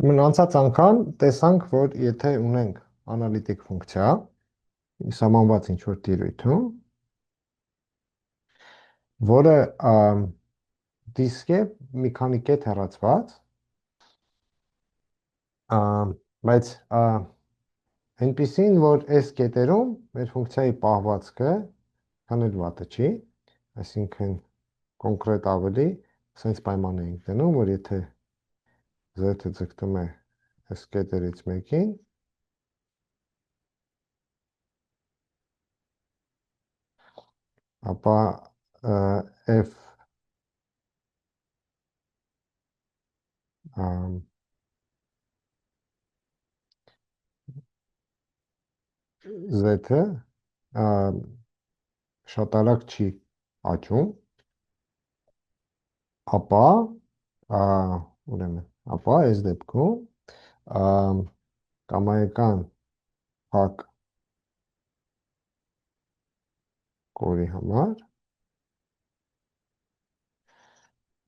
Ուրեմն անցած անգամ տեսանք, որ եթե ունենք անալիտիկ ֆունկցիա, սահմանված ինչ-որ տիրույթում, որը դիսկ է մի քանի կետ հեռացված, բայց այնպիսին, որ այս կետերում մեր ֆունկցիայի պահվածքը քննադատը չի, այսինքն կոնկրետ ավելի sense պայման ենք դնում, որ եթե z-ը ձգտում է այս կետերից մեկին, ապա f z-ը շատ արագ չի աճում, ապա ուրեմն, ապա այս դեպքում կամայական փակ կորի համար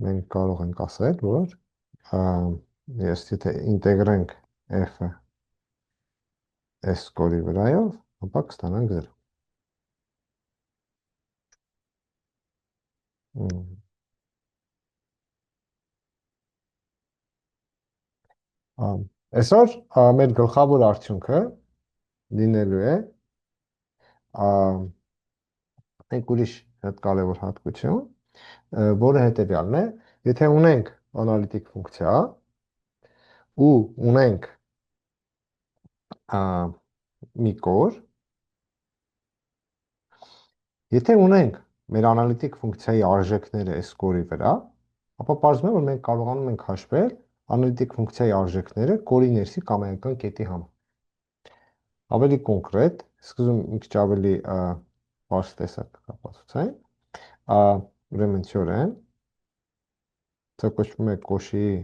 մենք կարող ենք ասել, որ ես եթե ինտեգրենք f-ը s կորի վրայով, ապա կստանանք 0։ Այսօր մեր գլխավոր արդյունքը լինելու է մենք ուրիշ հետ կարևոր հատկություն, որը հետևյալն է, եթե ունենք անալիտիկ ֆունկցիա ու ունենք մի կոր, եթե ունենք մեր անալիտիկ ֆունկցիայի արժեքները այս կորի վրա, ապա պարզվում է, որ մենք կարողանում ենք հաշվել անալիտիկ ֆունկցիայի արժեքները կորի ներսի կամայական կետի համար։ Ավելի կոնկրետ, սկզբում մի քիչ ավելի բարձ տեսակ կապացուցային, ուրեմն թեորեմ, դա կոչվում է Կոշիի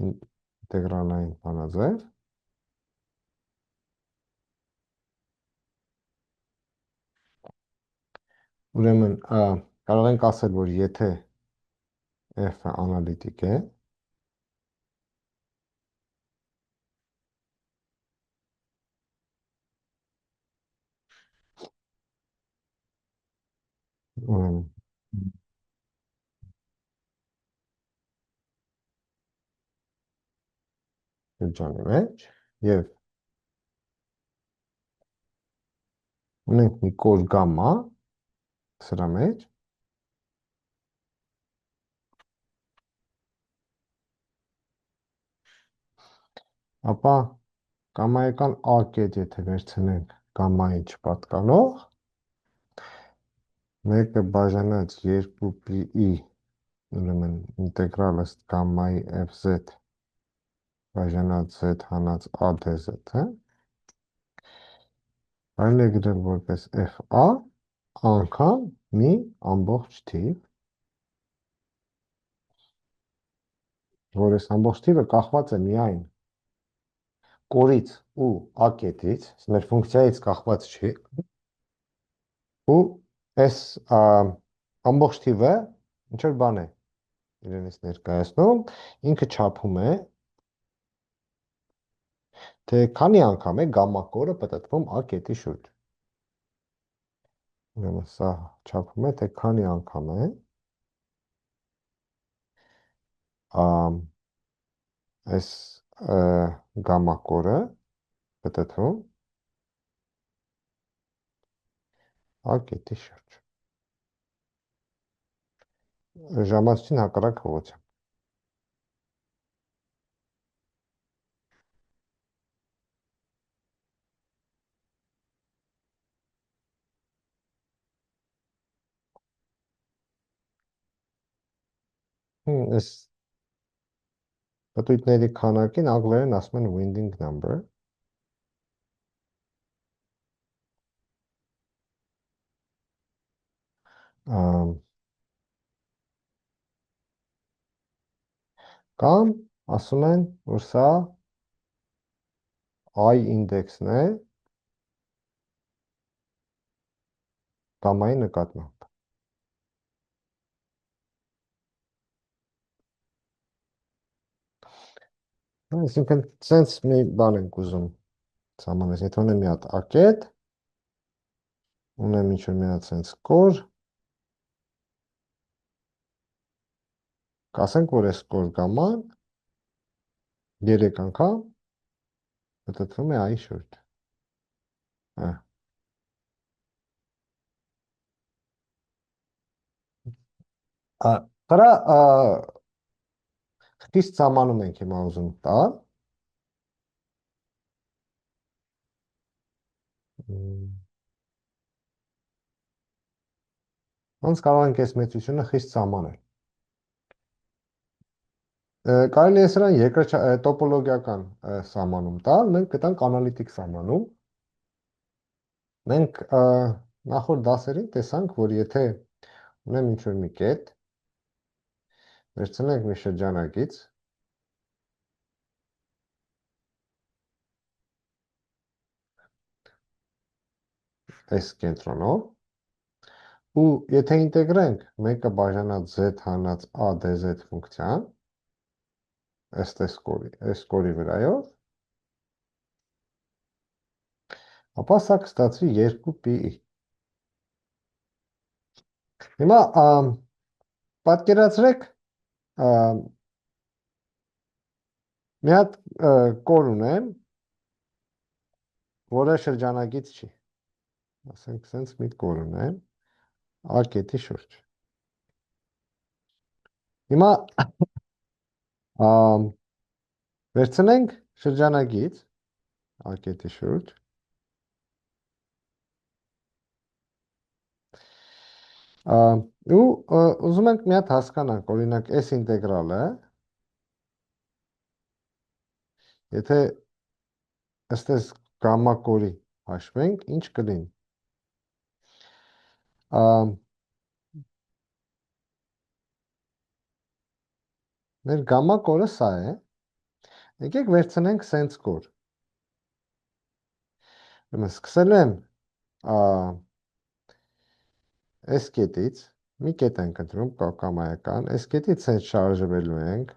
ինտեգրալային բանաձև, ուրեմն կարող ենք ասել, որ եթե f-ը անալիտիկ է, շրջանի մեջ և ունենք մի կոր գամմա սրա մեջ, ապա կամայական A կետ եթե վերցնենք գամմային չպատկանող, մեկը բաժանած 2 pi ուրեմն ինտեգրալ ըստ գամմայի fz բաժանած z հանած a dz-ը, այլ է գրել որպես fa անգամ մի ամբողջ թիվ, որ այս ամբողջ թիվը կախված է միայն կորից ու a կետից, մեր ֆունկցիայից կախված չի, ու այս ամբողջ թիվը ինչ-որ բան է իրենից ներկայացնում, ինքը չափում է, թե քանի անգամ է գամմա կորը պտտվում a կետի շուրջ։ Ուրեմն սա չափում է, թե քանի անգամ է այս գամմա կորը պտտվում a կետի շուրջ։ Ժամացույցին հակառակ ուղղությամբ։ Այս պտույտների քանակին անգլերեն ասում են winding number, կամ ասում են, որ սա I ինդեքսն է գամմայի նկատմամբ։ Այսինքն, sense մի բան ենք ուզում սահմանես, եթե ունեմ մի հատ ակետ, ունեմ ինչ-որ մի հատ sense կոր, կասենք, որ այս կոր գաման 3 անգամ մտածվում է i շուրջ։ Դրա խիստ սահմանում ենք հիմա ուզում տալ։ Ոնց կարող ենք այս մեծությունը խիստ սահմանել։ Կարելի է սրան տոպոլոգիական սահմանում տալ, մենք կտանք անալիտիկ սահմանում։ Մենք նախորդ դասերին տեսանք, որ եթե ունեմ ինչ-որ մի կետ, վերցնենք մի շրջանագից, այս կենտրոնով, ու եթե ինտեգրենք մեկը բաժանած z հանած a dz ֆունկցիան, այս կորի վրայով, ապա սա կստացվի 2pi։ Հիմա պատկերացրեք մի հատ կոր ունեմ, որը շրջանագից չի։ Ասենք սենց մի կոր ունեմ, a կետի շուրջ։ Հիմա վերցնենք շրջանագից a կետի շուրջ, ու ուզում ենք մի հատ հասկանանք, օրինակ, այս ինտեգրալը, եթե ըստ այս գամմա կորի հաշվենք, ինչ կլինի։ Մեր գամմա կորը սա է, եկեք վերցնենք սենց կոր։ Սկսել եմ այս կետից, մի կետ ենք ընտրում, կամայական, այս կետից սենց շարժվելու ենք,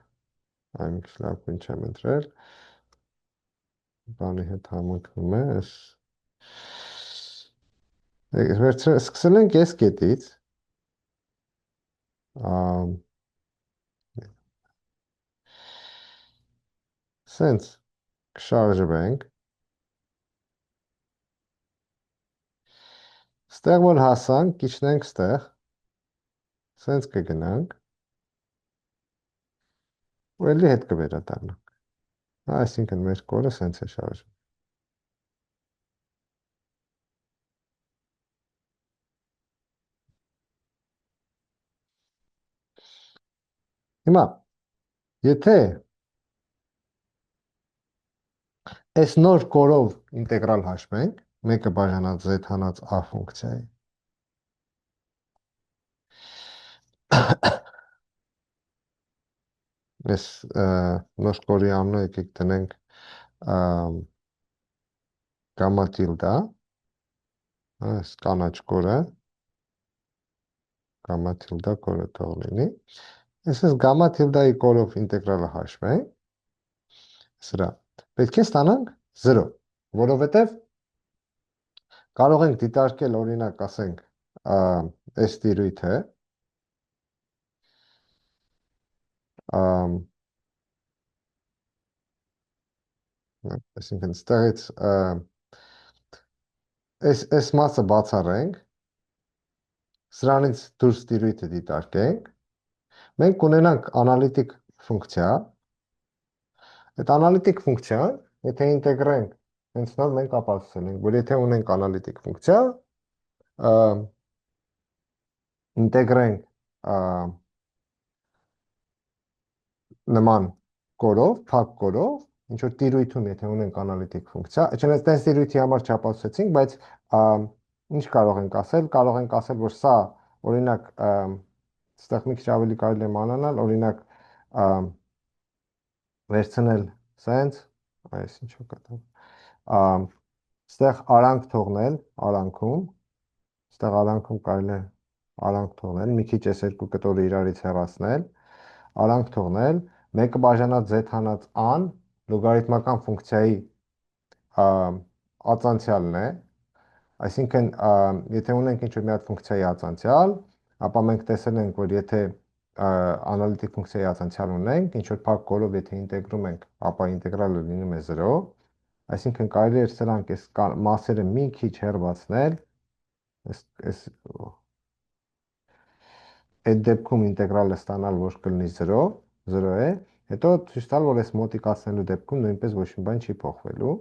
այն քիչ լավ քույն չեմ ընտրել, բանի հետ համընկնում է, սկսել ենք այս կետից, սենց կշարժվենք, ստեղ որ հասանք, կիչնենք ստեղ, սենց կգնանք, ու էլի հետ կվերադառնանք։ Այսինքն մեր կորը սենց է շարժվում։ Հիմա, եթե այս նոր կորով ինտեգրալ հաշվենք, մեկը բաժանած z հանած a ֆունկցիայի, այս նոր կորի անունը եկեք տնենք գամմա տիլդա, այս կանաչ կորը, գամմա տիլդա կորը թող լինի, այս գամմա տիլդայի կորով ինտեգրալը հաշվենք, սրա պետք է ստանանք 0, որովհետև կարող ենք դիտարկել օրինակ ասենք այս տիրույթը, այսինքն ստեղից այս մասը բացառենք, սրանից դուրս տիրույթը դիտարկենք, մենք կունենանք անալիտիկ ֆունկցիա, այդ անալիտիկ ֆունկցիան, եթե ինտեգրենք, հենց նոր մենք ապացուցել ենք, որ եթե ունենք անալիտիկ ֆունկցիա, ինտեգրենք նման կորով, փակ կորով, ինչ որ տիրույթում, եթե ունենք անալիտիկ ֆունկցիա, չնայած տես տիրույթի համար չապացուցեցինք, բայց ինչ կարող ենք ասել, որ սա, օրինակ, ստեղ մի քիչ ավելի կարելի է մանանալ, օրինակ, վերցնել սենց, այս ինչու կտամ, ստեղ արանք թողնել, արանքում, ստեղ արանքում կարելի է արանք թողնել, մի քիչ այս երկու կտորը իրարից հեռացնել, արանք թողնել, մեկը բաժանած z հանած an, լոգարիթմական ֆունկցիայի ածանցյալն է, այսինքն եթե ունենք ինչ-որ մի հատ ֆունկցիայի ածանցյալ, ապա մենք տեսել ենք, որ եթե անալիտիկ ֆունկցիայի ածանցյալ ունենք, ինչ-որ փակ կոլով եթե ինտեգրում ենք, ապա ինտեգրալը լինում է 0, այսինքն կարելի է սրանք այս մասերը մի քիչ հեռացնել, այդ դեպքում ինտեգրալը ստանալ, որ կլինի 0, 0 է, հետո ցույց տալ, որ այս մոտիկացնելու դեպքում նույնպես ոչ մի բան չի փոխվելու։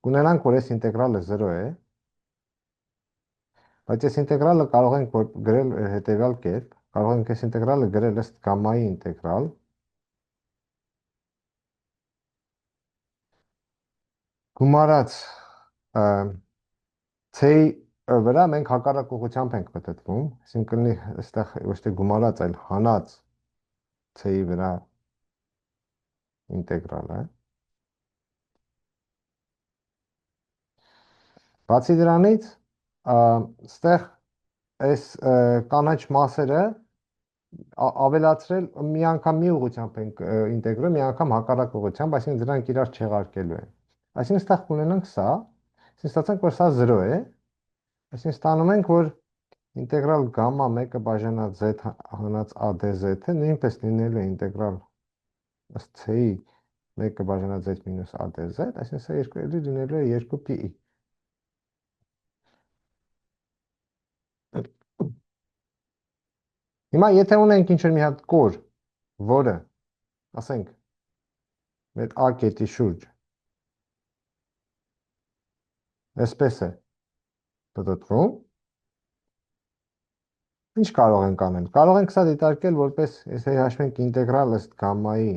Կունենանք, որ այս ինտեգրալը 0 է, բայց այս ինտեգրալը կարող ենք գրել հետևյալ կերպ, կարող ենք այս ինտեգրալը գրել ըստ գամմայի ինտեգրալ, գումարած C-ի վրա մենք հակառակ ուղղությամբ ենք մտածում, այսինքն այստեղ ոչ թե գումարած, այլ հանած C-ի վրա ինտեգրալ է։ Բացի դրանից, ստեղ այս կանաչ մասերը ավելացրել մի անգամ մի ուղղությամբ ենք ինտեգրում, մի անգամ հակառակ ուղղությամբ, այսինքն դրանք իրար չեղարկելու են։ Այսինքն ստեղ կունենանք սա, այսինքն ստացանք, որ սա 0 է, այսինքն ստանում ենք, որ ինտեգրալ գամմա 1 բաժանած z հանած a dz-ը նույնպես լինելու է ինտեգրալ ըստ c-ի 1 բաժանած z մինուս a dz, այսինքն սա երկու լինելու է 2pi։ Հիմա եթե ունենք ինչ-որ մի հատ կոր, որը, ասենք, մեր A կետի շուրջ, այսպես է պտտվում, ինչ կարող ենք անել։ Կարող ենք սա դիտարկել որպես, եթե հաշվենք ինտեգրալ ըստ գամմայի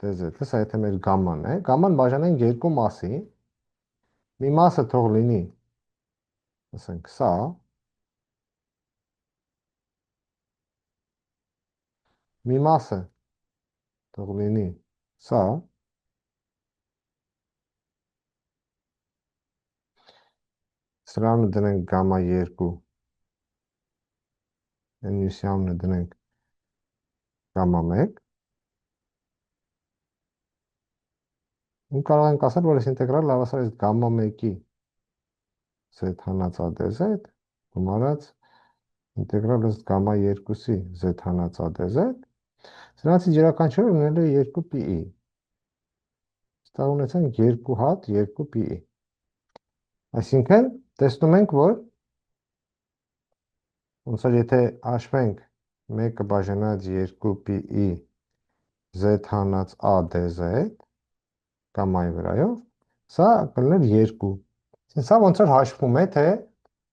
dz-ը, սա եթե մեր գամման է, գամման բաժանենք երկու մասի, մի մասը թող լինի, ասենք, սա, մի մասը թող լինի սա, սրանը դնենք գամմա 2, մյուսյանը դնենք գամմա 1, ու կարող ենք ասել, որ այս ինտեգրալը հավասար է գամմա 1-ի z հանած a dz, գումարած ինտեգրալ ըստ գամմա 2-ի z հանած a dz, սրանցից յուրաքանչյուրը ունենալու է 2pi։ Ստեղ ունեցանք 2 հատ 2pi։ Այսինքն, տեսնում ենք, որ ոնց որ եթե հաշվենք 1 բաժանած 2pi z հանած a dz գամմայի վրայով, սա կլիներ 2։ Սա ոնց որ հաշվում է, թե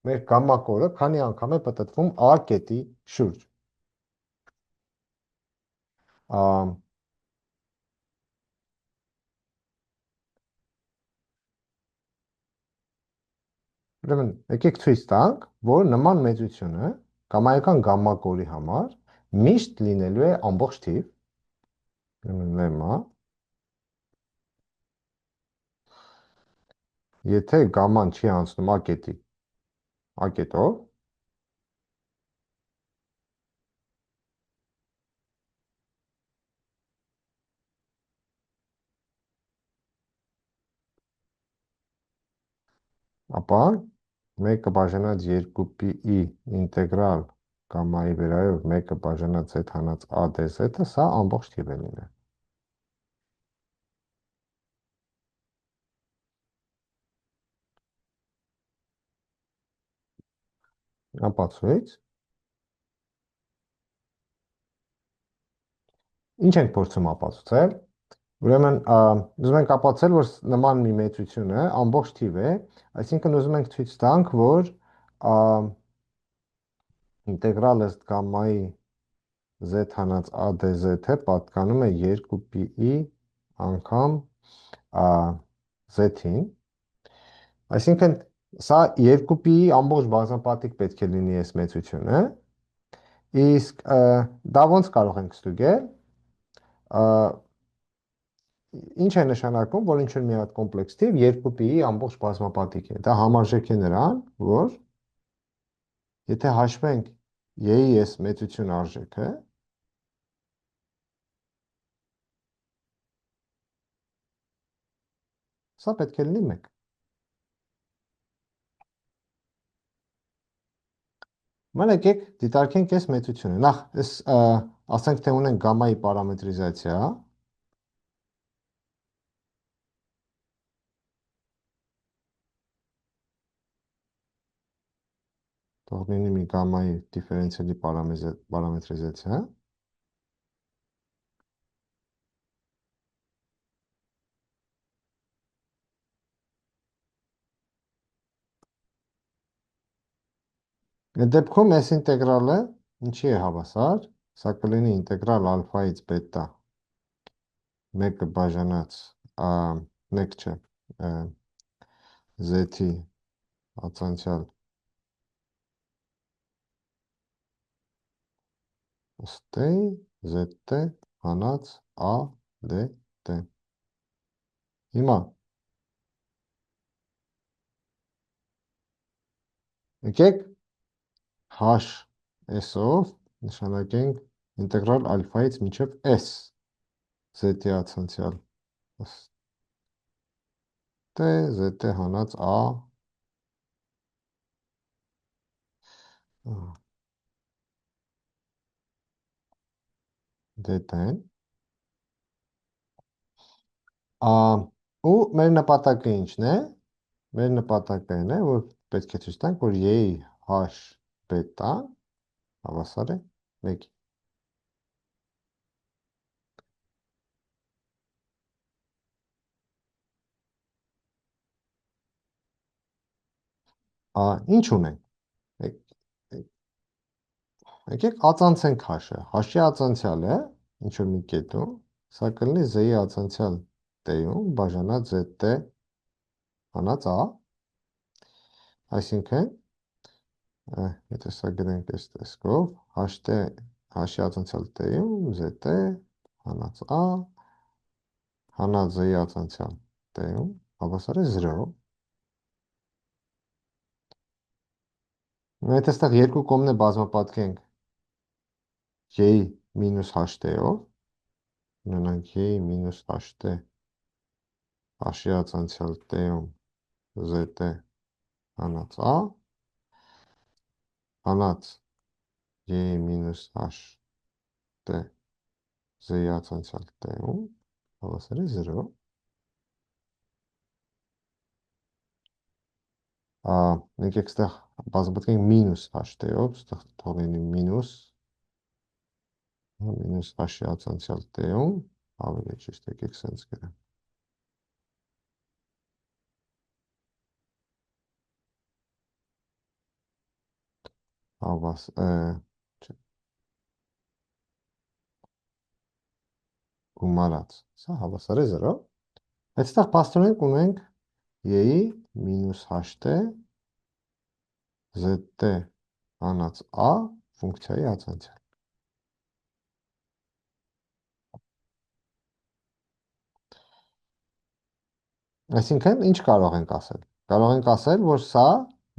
մեր գամմա կորը քանի անգամ է պտտվում A կետի շուրջ։ Ուրեմն, եկեք ցույց տանք, որ նման մեծությունը կամայական գամմա կորի համար միշտ լինելու է ամբողջ թիվ, ուրեմն լեմմա, եթե գամման չի անցնում A կետի A կետով, ապա 1 բաժանած 2pi ինտեգրալ գամմայի վերայով 1 բաժանած z հանած a dz-ը սա ամբողջ թիվ է լինել։ Ապացույց։ Ինչ ենք փորձում ապացուցել։ Ուրեմն, ուզում ենք ապացուցել, որ նման մի մեծությունը ամբողջ թիվ է, այսինքն ուզում ենք ցույց տանք, որ ինտեգրալ ըստ գամմայի z հանած a dz-ը պատկանում է 2pi անգամ z-ին, այսինքն սա 2pi ամբողջ բազմապատիկ պետք է լինի այս մեծությունը, իսկ դա ոնց կարող ենք ստուգել, ինչ է նշանակում, որ ինչ-որ մի հատ կոմպլեքս թիվ 2pi-ի ամբողջ բազմապատիկ է։ Դա համարժեք է նրան, որ եթե հաշվենք y-ի այս մեծություն արժեքը, Սա պետք է լինի 1։ Ման եկեք դիտարկենք այս մեծությունը։ Նախ, ասենք թե ունենք գամմայի պարամետրիզացիա, թող լինի մի գամմայի դիֆերենցիալի պարամետրիզացիա, այդ դեպքում այս ինտեգրալը ինչի է հավասար, սա կլինի ինտեգրալ ալֆայից բետա 1 բաժանած 1 չէ, z-ի ածանցյալ ստեյ, z-t հանած a, d, t։ Հիմա, եկեք h s-ով նշանակենք ինտեգրալ ալֆայից մինչև s z-ի ածանցյալ t, z-t հանած a d-t-ն ու մեր նպատակը ինչն է, մեր նպատակը այն է, որ պետք է ցույց տանք, որ y-ի h բետա հավասար է 1-ի։ Ինչ ունենք։ Եկեք ածանցենք h-ը։ H-ի ածանցյալը ինչ որ մի կետում, սա կլինի z-ի ածանցյալ t-ում բաժանած z-t հանած a, այսինքն եթե սա գրենք այս տեսքով, h-ի ածանցյալ t-ում z-t հանած a հանած z-ի ածանցյալ t-ում հավասար է 0։ Եթե այստեղ երկու կողմն է բազմապատկենք y-ի մինուս ht-ով, ունենանք y-ի մինուս ht h-ի ածանցյալ t-ում z-t հանած a հանած y-ի մինուս ht z-ի ածանցյալ t-ում հավասար է 0։ Եկեք այստեղ բազմապատկենք մինուս ht-ով, այստեղ թող լինի մինուս h-ի ածանցյալ t-ում, ավելի ճիշտ եկեք սենց գրեմ։ Գումարած, սա հավասար է 0։ Այստեղ պաստորենք ունենք y-ի մինուս ht z-t հանած a ֆունկցիայի ածանցյալ։ Այսինքն, ինչ կարող ենք ասել։ Կարող ենք ասել, որ սա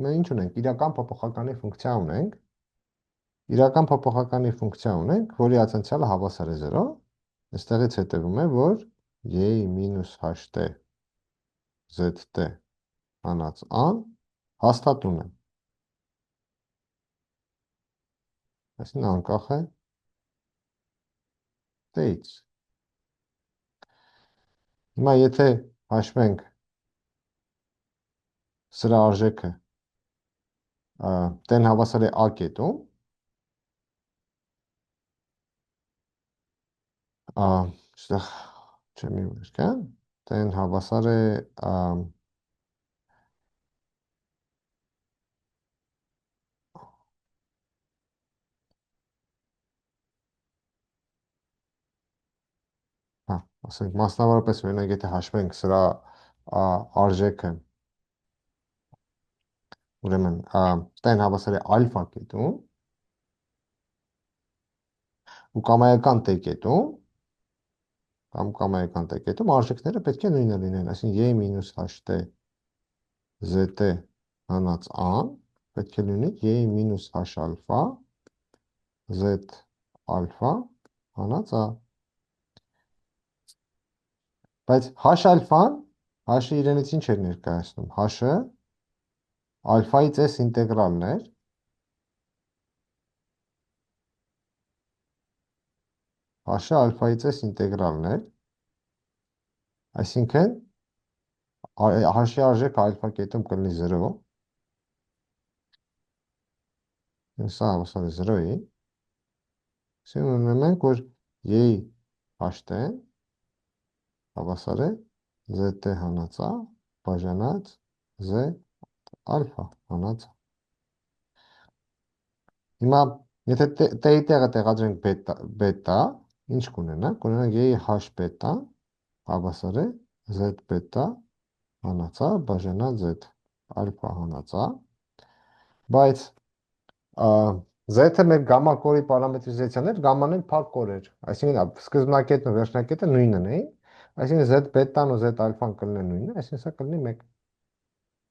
մենք ինչ ունենք, իրական փոփոխականի ֆունկցիա ունենք, որի ածանցյալը հավասար է 0, այստեղից հետևում է, որ y-ի մինուս ht z-t հանած a-ն հաստատուն է։ Այսինքն անկախ է t-ից։ Հիմա եթե հաշվենք սրա արժեքը t-ն հավասար է a կետում, այստեղ չեմ իմեր կա, t-ն հավասար է ասենք մասնավորապես օրինակ եթե հաշվենք սրա արժեքը, ուրեմն t-ն հավասար է ալֆա կետում ու կամայական t կետում արժեքները պետք է նույնը լինեն, այսինքն y մինուս ht z-t հանած a-ն պետք է լինի y մինուս h ալֆա z ալֆա հանած a։ Բայց h ալֆան H-ը իրենից ինչ էր ներկայացնում։ H-ը ալֆայից S ինտեգրալն էր, H-ը ալֆայից S ինտեգրալն էր, այսինքն H-ի արժեքը ալֆա կետում կլինի 0, սա հավասար է 0-ի, այսինքն ունենում ենք, որ Y-ի H-տեն հավասար է ZT հանածա բաժանած Z ալֆա հանածա։ Հիմա եթե t-ի տեղը տեղադրենք բետա, ինչ կունենանք, կունենանք Y-ի H բետա հավասար է Z բետա հանածա բաժանած Z ալֆա հանածա, բայց Z-ը մեր գամմա կորի պարամետրիզացիան էր, գամման էլ փակ կոր էր, այսինքն սկզբնակետն ու վերջնակետը նույնն էին, այսինքն Z բետան ու Z ալֆան կլինեն նույնը, այսինքն սա կլինի 1,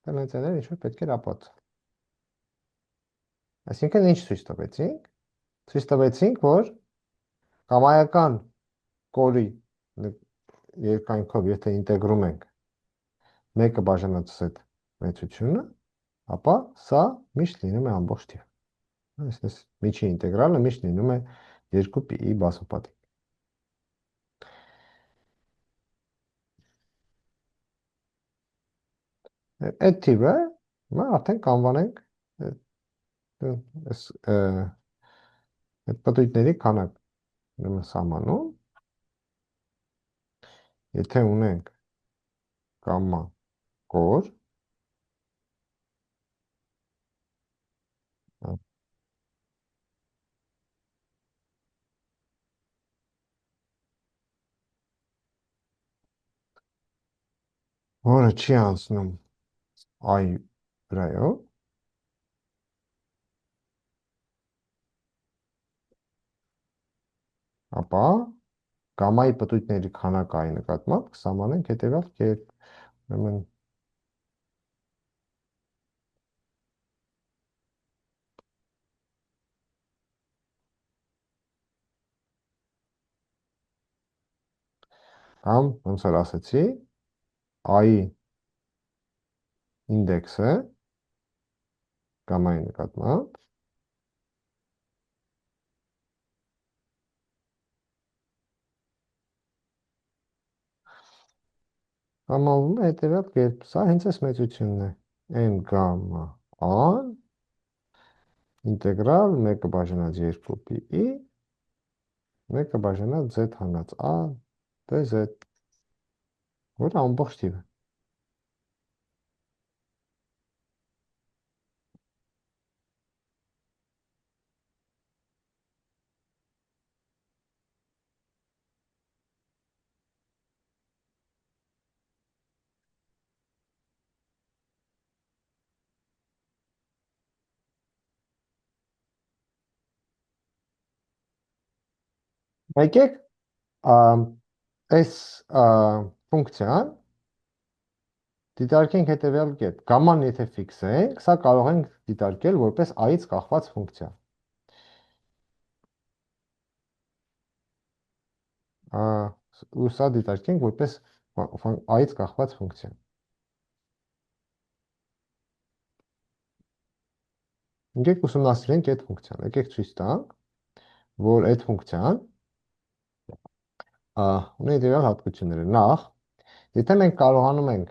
տենցիաները ինչ-որ պետք էր ապացուցել։ Այսինքն ինչ ցույց տվեցինք։ Ցույց տվեցինք, որ կամայական կորի երկայնքով, եթե ինտեգրում ենք 1-ը բաժանած Z մեծությունը, ապա սա միշտ լինում է ամբողջ թիվ։ Այսինքն միջի ինտեգրալը միշտ լինում է 2π-ի բազմապատիկ։ Այդ թիվը հիմա արդեն կանվանենք այդ պտույտների քանակն եմ սահմանում, եթե ունենք գամմա կոր, որը չի անցնում I վրայով, ապա գամմայի պտույտների քանակը I նկատմամբ կսահմանենք հետևյալ կերպ, ուրեմն կամ ոնց որ ասացի, I-ի ինդեքսը գամմայի նկատմամբ համալվում է հետևյալ կերպ, սա հենց այս մեծությունն է, n գամմա an ինտեգրալ 1-ը բաժանած 2π-ի 1-ը բաժանած Z հանած a dz, որը ամբողջ թիվ է։ Եկեք այս ֆունկցիան դիտարկենք հետևյալ կերպ։ Գամման եթե ֆիքսենք, սա կարող ենք դիտարկել որպես i-ից կախված ֆունկցիա։ Ու սա դիտարկենք որպես i-ից կախված ֆունկցիա։ Եկեք ուսումնասիրենք այդ ֆունկցիան։ Եկեք ցույց տանք, որ այդ ֆունկցիան ունի հետևյալ հատկությունները։ Նախ, եթե մենք կարողանում ենք,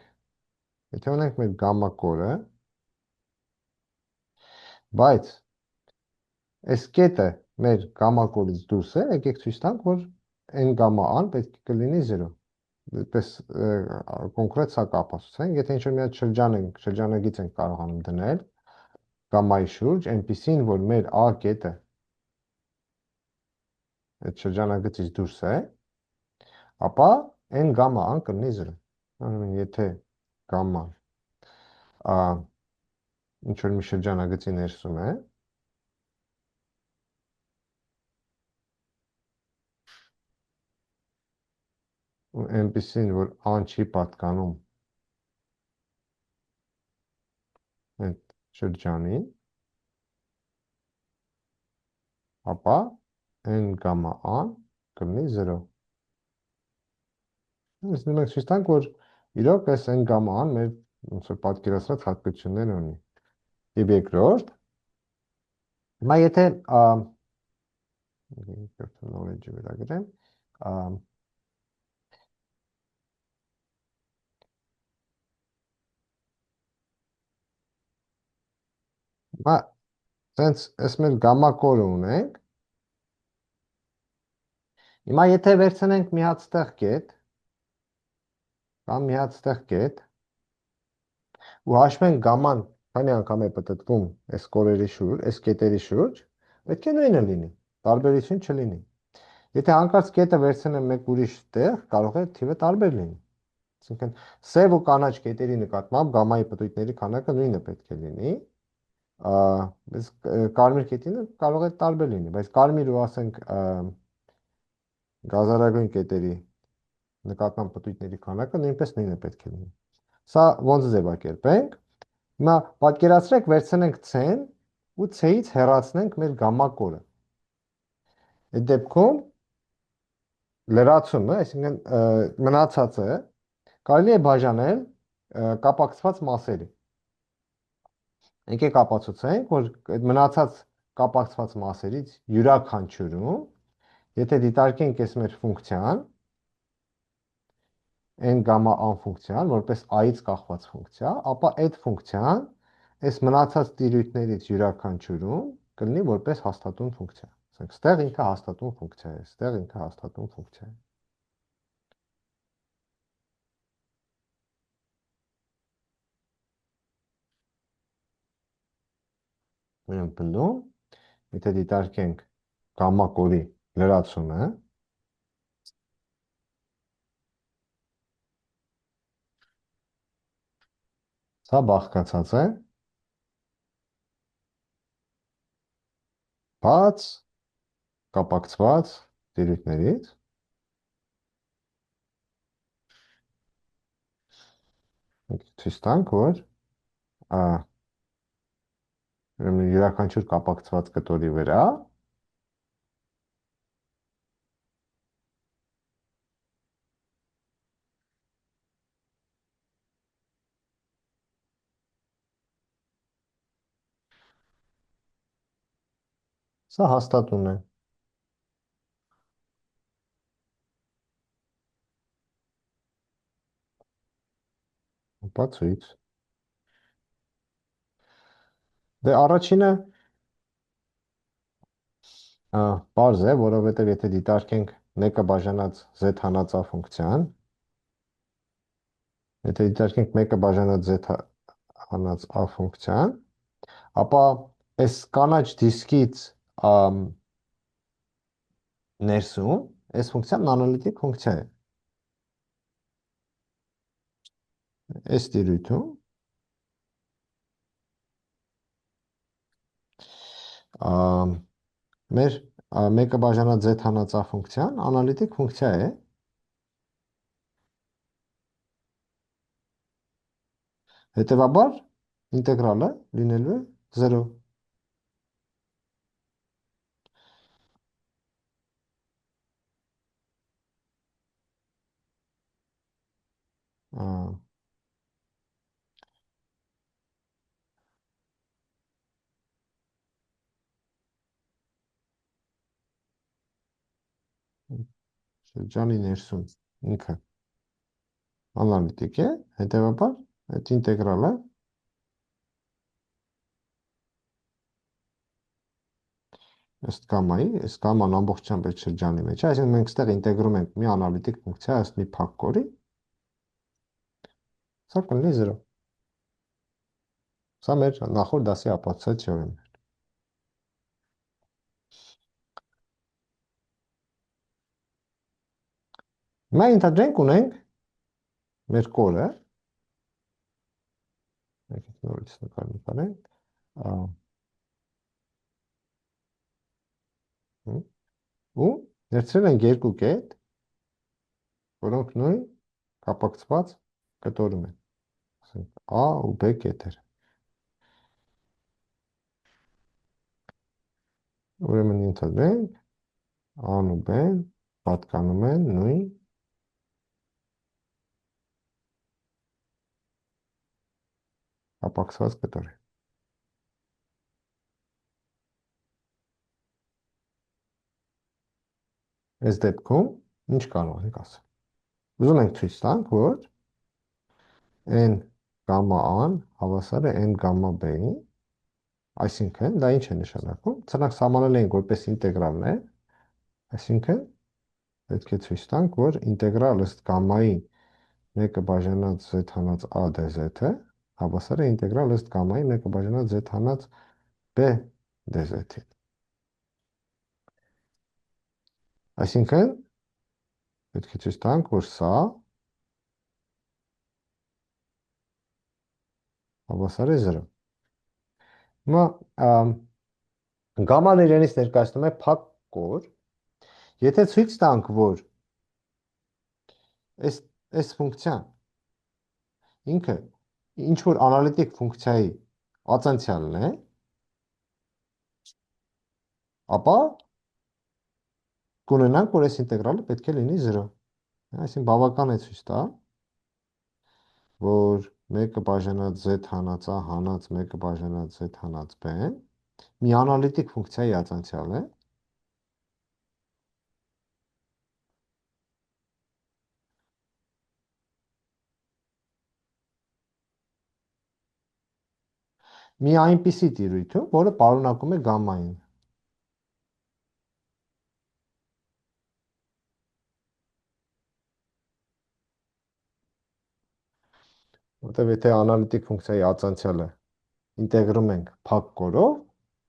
եթե ունենք մեր գամմա կորը, բայց այս կետը մեր գամմա կորից դուրս է, եկեք ցույց տանք, որ n գամմա an պետք է կլինի 0։ Այդպես կոնկրետ սա կապացուցենք, եթե ինչ-որ մի հատ շրջանագիծ ենք կարողանում դնել գամմայի շուրջ, այնպիսին, որ մեր a կետը այդ շրջանագծից դուրս է, ապա n գամմա an կլինի 0։ Ուրեմն եթե գամման ինչ-որ մի շրջանագծի ներսում է, այնպիսին, որ an չի պատկանում այդ շրջանին, ապա n գամմա an կլինի 0։ Մենք ցույց տանք, որ իրոք այս n գաման մեր ոնց որ պատկերացրած հատկություններ ունի։ Եվ երկրորդ, հիմա եթե երկրորդ knowledge-ը վերագրեմ, հիմա sense այս մեր գամմա կորը ունենք, հիմա եթե վերցնենք մի հատ ստեղ կետ, կամ մի հատ ստեղ կետ, ու հաշվենք գաման քանի անգամ է պատտվում այս կորերի շուրջ, այս կետերի շուրջ, պետք է նույնը լինի, տարբերություն չլինի։ Եթե հանկարծ կետը վերցնեմ մեկ ուրիշ տեղ, կարող է թիվը տարբեր լինի։ Այսինքն սև ու կանաչ կետերի նկատմամբ գամմայի պտույտների քանակը նույնը պետք է լինի, բայց կարմիր կետինը կարող է տարբեր լինի, բայց կարմիր ու ասենք գազարագույն կետերի նկատմամբ պտույտների քանակը նույնպես նույնը պետք է լինի։ Սա ոնց ձևակերպենք։ Հիմա պատկերացրեք վերցնենք C-ն ու C-ից հեռացնենք մեր գամմա կորը։ Այդ դեպքում լրացումը, այսինքն մնացածը կարելի է բաժանել կապակցված մասերի։ Եկեք ապացուցենք, որ այդ մնացած կապակցված մասերից յուրաքանչյուրում, եթե դիտարկենք այս մեր ֆունկցիան, n գամմա անֆունկցիան, որպես a-ից կախված ֆունկցիա, ապա այդ ֆունկցիան այս մնացած տիրույթներից յուրաքանչյուրում կլինի որպես հաստատուն ֆունկցիա։ Ասենք, ստեղ ինքը հաստատուն ֆունկցիա է, ստեղ ինքը հաստատուն ֆունկցիա է։ Ուրեմն բնդում, եթե դիտարկենք գամմա կորի լրացումը, սա բաղկացած է բաց կապակցված տիրույթներից, ցույց տանք, որ յուրաքանչյուր կապակցված կտորի վրա սա հաստատուն է։ Բացույց։ Դե առաջինը պարզ է, որովհետև եթե դիտարկենք մեկը բաժանած z հանածա ֆունկցիան, եթե դիտարկենք մեկը բաժանած z հանած a ֆունկցիան, ապա այս կանաչ դիսկից ներսում այս ֆունկցիան անալիտիկ ֆունկցիա է։ Այս տիրույթում մեր մեկը բաժանած z հանած a ֆունկցիան անալիտիկ ֆունկցիա է։ Հետևաբար ինտեգրալը լինելու է 0։ Շրջանի ներսում ինքը անալիտիկ է, հետևաբար այդ ինտեգրալը ըստ գամմայի, այս գամման ամբողջությամբ այդ շրջանի մեջ է, այսինքն մենք ստեղ ինտեգրում ենք մի անալիտիկ ֆունկցիա ըստ մի փակ կորի, սա կլինի 0։ Սա մեր նախորդ դասի ապացուցած թեորեմն է։ Հիմա ենթադրենք ունենք մեր կորը, եկեք նորից նկարենք, ու ներծրել ենք երկու կետ, որոնք նույն կապակցված կտորում են, A ու B կետեր։ Ուրեմն ենթադրենք A-ն ու B-ն պատկանում են նույն կապակցված կտորի։ Այս դեպքում ինչ կարող ենք ասել։ Ուզում ենք ցույց տանք, որ n գամմա a-ն հավասար է n գամմա b-ին, այսինքն դա ինչ է նշանակում։ Սրանք սահմանել ենք որպես ինտեգրալներ, այսինքն պետք է ցույց տանք, որ ինտեգրալ ըստ գամմայի 1 բաժանած z հանած a dz-ը հավասար է ինտեգրալ ըստ գամմայի 1 բաժանած z հանած b dz-ին։ Այսինքն պետք է ցույց տանք, որ սա հավասար է 0։ Հիմա գամման իրենից ներկայացնում է փակ կոր, եթե ցույց տանք, որ այս ֆունկցիան ինքը ինչ որ անալիտիկ ֆունկցիայի ածանցյալն է, ապա կունենանք, որ այս ինտեգրալը պետք է լինի 0։ Այսինքն բավական է ցույց տալ, որ 1 բաժանած z հանած a հանած 1 բաժանած z հանած b-ն մի անալիտիկ ֆունկցիայի ածանցյալ է, մի այնպիսի տիրույթում, որը պարունակում է գամմային։ Որտեվ եթե անալիտիկ ֆունկցիայի ածանցյալը ինտեգրում ենք փակ կորով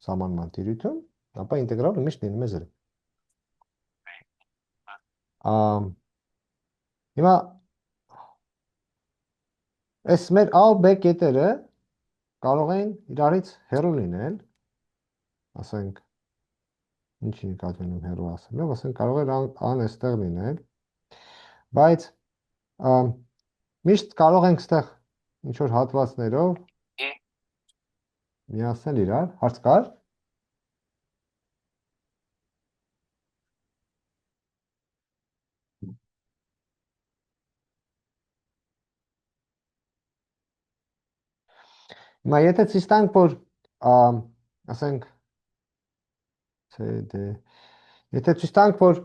սահմանման տիրույթում, ապա ինտեգրալը միշտ լինում է 0։ Հիմա այս մեր A ու B կետերը կարող են իրարից հեռու լինել, ասենք ինչի նկատի ունեմ հեռու ասելով, ասենք կարող է ան այստեղ լինել, բայց միշտ կարող ենք այստեղ ինչ որ հատվածներով միացնել իրար, հարց կար։ Հիմա եթե ցույց տանք, որ ասենք CD, եթե ցույց տանք, որ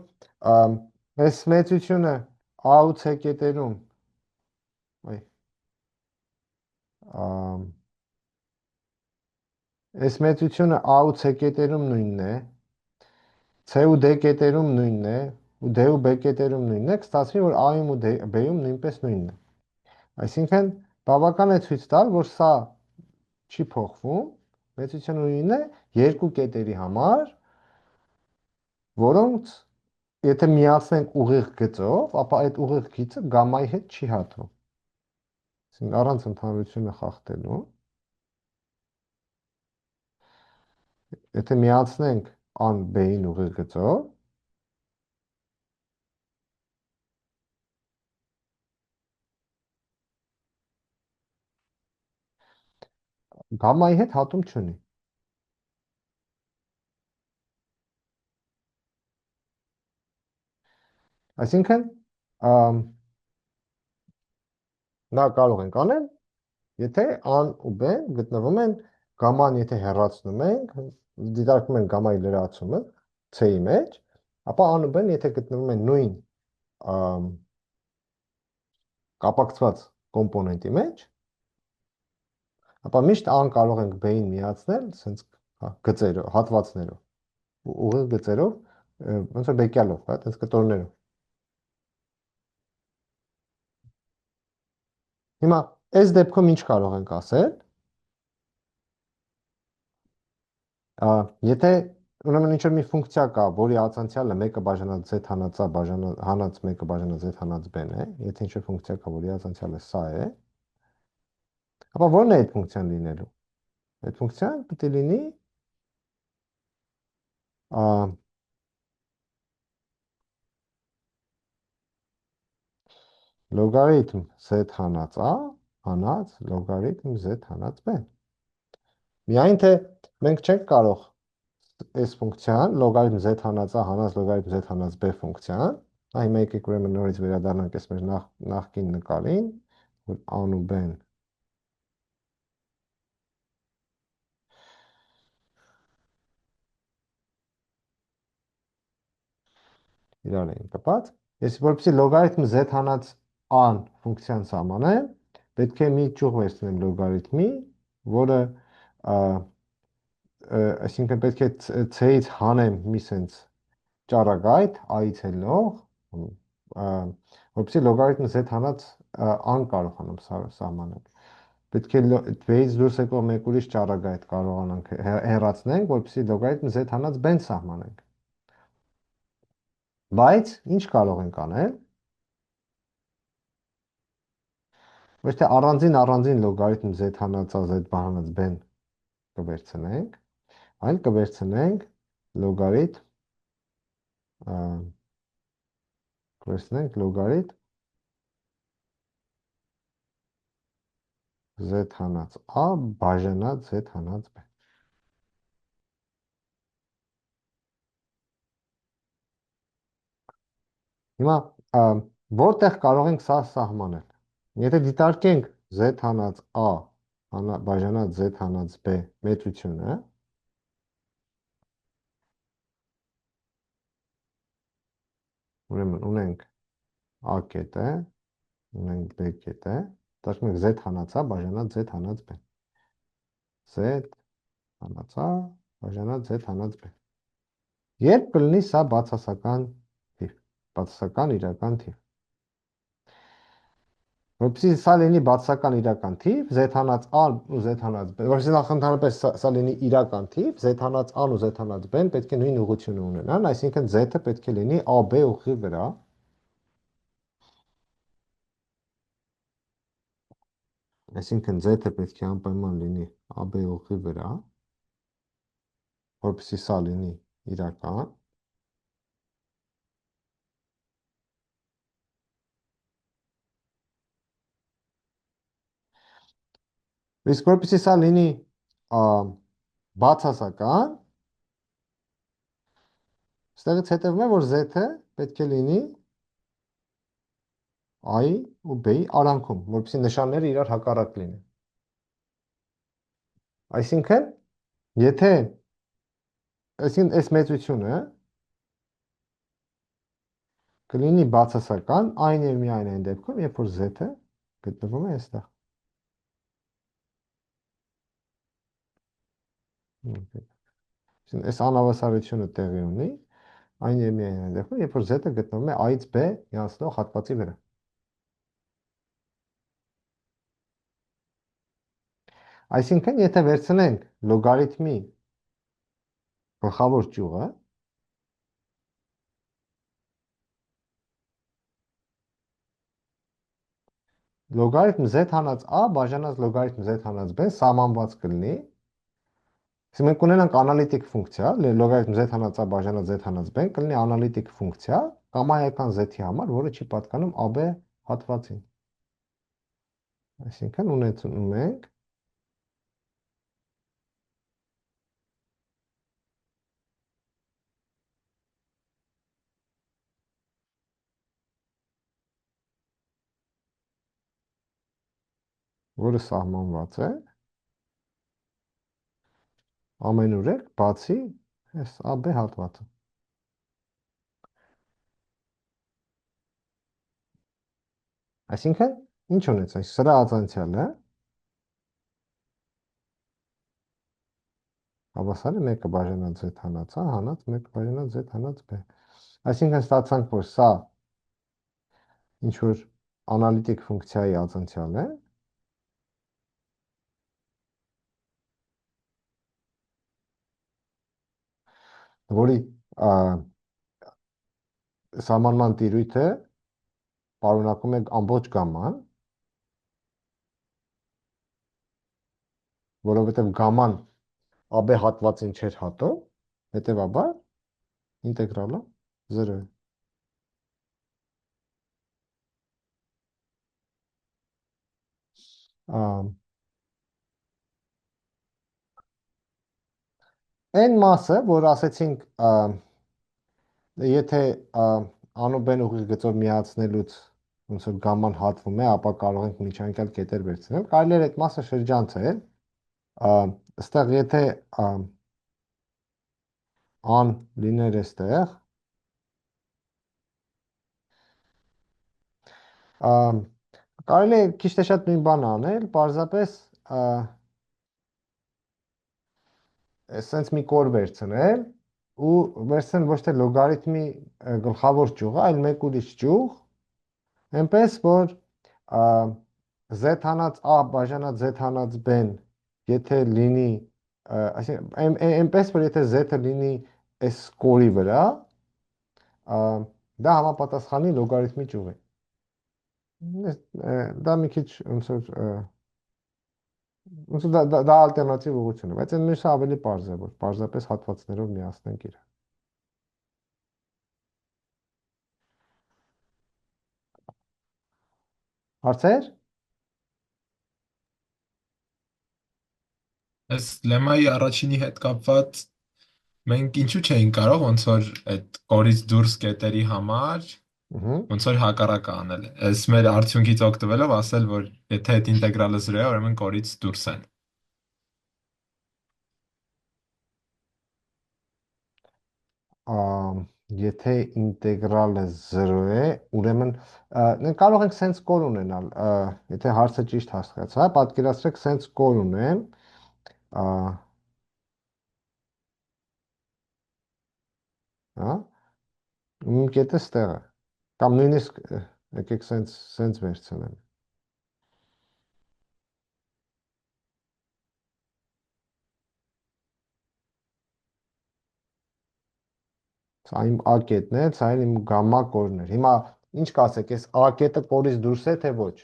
այս մեծությունը A ու C կետերում այս մեծությունը A ու C կետերում նույնն է, C ու D կետերում նույնն է, ու D ու B կետերում նույնն է, կստացվի, որ A-ում ու B-ում նույնպես նույնն է։ Այսինքն բավական է ցույց տալ, որ սա չի փոխվում, մեծությունը նույնն է երկու կետերի համար, որոնց եթե միացնենք ուղիղ գծով, ապա այդ ուղիղ գիծը գամմայի հետ չի հատվում։ Այսինքն առանց ընդհանրությունը խախտելու, եթե միացնենք ան B-ին ուղիղ գծով, գամմայի հետ հատում չունի։ Այսինքն նա կարող ենք անել, եթե ան ու B-ն գտնվում են գամման, եթե հեռացնում ենք, դիտարկում ենք գամմայի լրացումը C-ի մեջ, ապա ան ու B-ն եթե գտնվում են նույն կապակցված կոմպոնենտի մեջ, ապա միշտ ան կարող ենք B-ին միացնել սենց գծերով, հատվածներով, ուղիղ գծերով, ոնց որ բեկյալով, հա, այդպես կտորներով։ Հիմա այս դեպքում ինչ կարող ենք ասել։ Եթե ուրեմն ինչ-որ մի ֆունկցիա կա, որի ածանցյալը 1 բաժանած z հանած a հանած 1 բաժանած z հանած b-ն է, եթե ինչ-որ ֆունկցիա կա, որի ածանցյալը սա է, ապա ո՞րն է այդ ֆունկցիան լինելու։ Այդ ֆունկցիան պետք է լինի լոգարիթմ z հանած a հանած լոգարիթմ z հանած b։ Միայն թե մենք չենք կարող այս ֆունկցիան լոգարիթմ z հանած a հանած լոգարիթմ z հանած b ֆունկցիան, հիմա եկեք ուրեմն նորից վերադառնանք այս մեր նախկին նկարին, որ a-ն ու b-ն իրար էին կպած։ Ես որպեսզի լոգարիթմ z հանած a-ն ֆունկցիան սահմանեմ, պետք է մի ճյուղ վերցնեմ լոգարիթմի, որը այսինքն պետք է c-ից հանեմ մի սենց ճառագայթ a-ից ելնող, որպեսզի լոգարիթմ z հանած a-ն կարողանամ սահմանել։ Պետք է v-ից դուրս եկող մեկ ուրիշ ճառագայթ կարողանանք հեռացնենք, որպեսզի լոգարիթմ z հանած b-ն սահմանենք։ Բայց ինչ կարող ենք անել, ոչ թե առանձին լոգարիթմ z հանած a z բանանած b-ն կվերցնենք, այլ կվերցնենք լոգարիթմ z հանած a բաժանած z հանած b։ Հիմա որտեղ կարող ենք սա սահմանել։ Եթե դիտարկենք z հանած a բաժանած z հանած b մեծությունը, ուրեմն ունենք a կետը, ունենք b կետը, դաշտում ենք z հանած a բաժանած z հանած b։ z հանած a բաժանած z հանած b։ Երբ կլինի սա բացասական թիվ, բացասական իրական թիվ։ Որպեսզի սա լինի բացասական իրական թիվ, z հանած a-ն ու z հանած b, որպեսզի նախ ընդհանրապես սա լինի իրական թիվ, z հանած a-ն ու z հանած b-ն պետք է նույն ուղղությունը ունենան, այսինքն z-ը պետք է լինի AB ուղղի վրա։ Այսինքն z-ը պետք է անպայման լինի AB ուղղի վրա, որպեսզի սա լինի իրական։ Իսկ որպեսզի սա լինի բացասական, ստեղից հետևում է, որ z-ը պետք է լինի a-ի ու b-ի արանքում, որպեսզի նշանները իրար հակառակ լինեն։ Այսինքն, եթե այս մեծությունը կլինի բացասական այն եւ միայն այն դեպքում, երբ որ z-ը գտնվում է այստեղ։ Այս անհավասարությունը տեղի ունի այն եւ միայն այն դեպքում, երբ որ z-ը գտնվում է a-ից b միացնող հատվածի վրա։ Այսինքն, եթե վերցնենք լոգարիթմի գլխավոր ճյուղը, լոգարիթմ z հանած a բաժանած լոգարիթմ z հանած b սահմանված կլինի։ Իսկ մենք ունենանք անալիտիկ ֆունկցիա, լոգարիթմ z հանած a բաժանած z հանած b կլինի անալիտիկ ֆունկցիա կամայական z-ի համար, որը չի պատկանում AB հատվածին։ Այսինքն ունեցնում ենք որը սահմանված է ամենուրեք բացի այս AB հատվածը։ Այսինքն ինչ ունեցանք, սրա ածանցյալը հավասար է 1 բաժանած z հանած a հանած 1 բաժանած z հանած b։ Այսինքն ստացանք, որ սա ինչ որ անալիտիկ ֆունկցիայի ածանցյալն է, որի սահմանման տիրույթը պարունակում է ամբողջ գամման, որովհետև գամման AB հատվածին չէր հատում, հետևաբար ինտեգրալը 0 է։ Այն մասը, որ ասեցինք, եթե անոբեն ուղիղ գծով միացնելուց ոնց որ գամման հատվում է, ապա կարող ենք միջանկյալ կետեր վերցնել, կարելի է այդ մասը շրջանցել, այստեղ եթե ան լիներ այստեղ, Ամ, Կարելի է քիչ թե շատ նույն բան անել, պարզապես սենց մի կոր վերցնել ու վերցնել ոչ թե լոգարիթմի գլխավոր ճյուղը, այլ մեկ ուրիշ ճյուղ, այնպես որ ա, z հանած a բաժանած z հանած b-ն եթե լինի այսինքն այնպես որ եթե z-ը լինի այս կորի վրա, ա, դա համապատասխանի լոգարիթմի ճյուղի։ Դա մի քիչ ոնց որ ոնց որ դա ալտերնատիվ ուղղություն է, բայց այն մյուսը ավելի պարզ է, որ պարզապես հատվածներով միացնենք իրար։ Հարցեր։ Այս լեմայի առաջինի հետ կապված մենք ինչու չէինք կարող ոնց որ այդ կորից դուրս կետերի համար Ահա։ ոնց որ հակառակը անել։ Այս մեր արդյունքից օգտվելով ասել, որ եթե այդ ինտեգրալը 0 է, ուրեմն կորից դուրս են։ Ա, Եթե ինտեգրալը 0 է, ուրեմն կարող ենք սենց կոր ունենալ, եթե հարցը ճիշտ հասկացա, պատկերացրեք սենց կոր ունեմ, ա, հա, իմ կետը ստեղ է, կամ նույնիսկ եկեք սենց վերցնեմ, սա իմ A կետն է, սա իմ գամմա կորն էր, հիմա ինչ կասեք, այս A կետը կորից դուրս է, թե ոչ,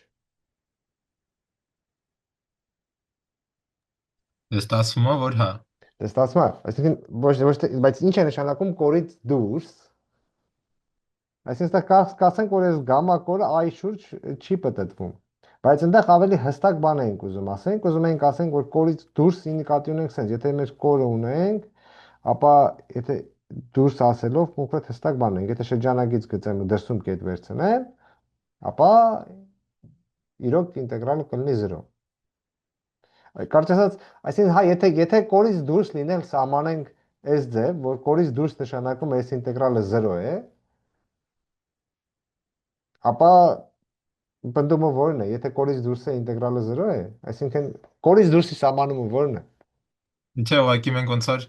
Դες ասում եմ, որ հա։ դες ստացվում է, այսինքն ոչ թե, բայց ինչ է նշանակում կորից դուրս, այսինքն կասենք, որ այս գամմա կորը i շուրջ չի պտտվում։ Բայց այնտեղ ավելի հստակ բան ենք ուզում ասենք, ուզում ենք ասենք, որ կորից դուրս նկատի ունենք sense, եթե մեր կորը ունենք, ապա եթե դուրս ասելով կոնկրետ հստակ բան ենք, եթե շրջանագիծ գծեմ ու դրսում կետ վերցնեմ, ապա իրոք ինտեգրալը կլինի 0։ Կարճ ասած, այսինքն հա, եթե կորից դուրս լինել սահմանենք այս ձև, որ կորից դուրս նշանակում է այս ինտեգրալը 0 է, ապա պնդումը ո՞րն է, եթե կորից դուրս է ինտեգրալը 0 է, այսինքն կորից դուրսի սահմանումը ո՞րն է։ Ինչե ուղղակի մենք ոնց որ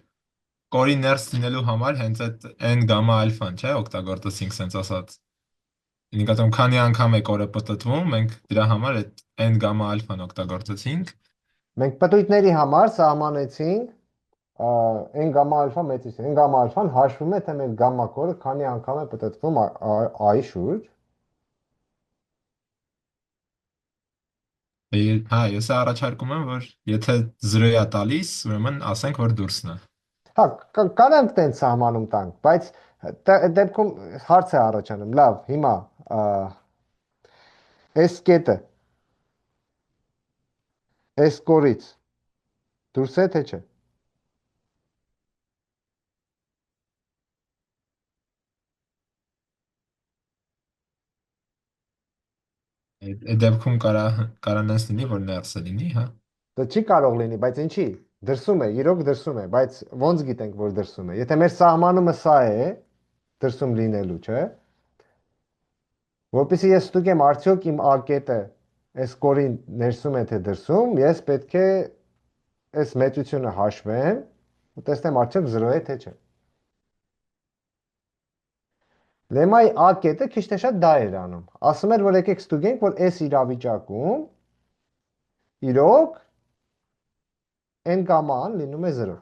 կորի ներս լինելու համար հենց այդ n գամմա ալֆան, չէ, օգտագործեցինք սենց ասած։ Նկատում քանի անգամ է կորը պտտվում, մենք դրա համար այդ n գամմա ալֆան օգտագործեցինք։ Մենք պտույտների համար սահմանեցինք n գամմա ալֆա մեծից։ N գամմա ալֆան հաշվում է, թե մեր գամմա կորը քանի անգամ է պտտվում i շուրջ։ Հա, ես առաջարկում եմ, որ եթե 0 է տալիս, ուրեմն ասենք, որ դուրսն է։ Հա, կանանք տենց սահմանում տանք, բայց այդ դեպքում հարց է առաջանում։ Լավ, հիմա այս կետը այս կորից դուրս է թե չէ։ Այդ դեպքում կարանես լինի, որ ներսը լինի, հա։ Դա չի կարող լինի, բայց ինչի։ Դրսում է, իրոք դրսում է, բայց ո՞նց գիտենք, որ դրսում է։ Եթե մեր սահմանումը սա է, դրսում լինելու, չէ՞։ Որպեսզի ես ստուգեմ արդյոք իմ A կետը այս կորին ներսում է թե դրսում, ես պետք է այս մեծությունը հաշվեմ ու տեսնեմ արդյոք 0 է թե չէ։ Լեմայի A կետը քիչ թե շատ դա էր անում։ Ասում էր, որ եկեք ստուգենք, որ այս իրավիճակում իրոք n գամման լինում է 0։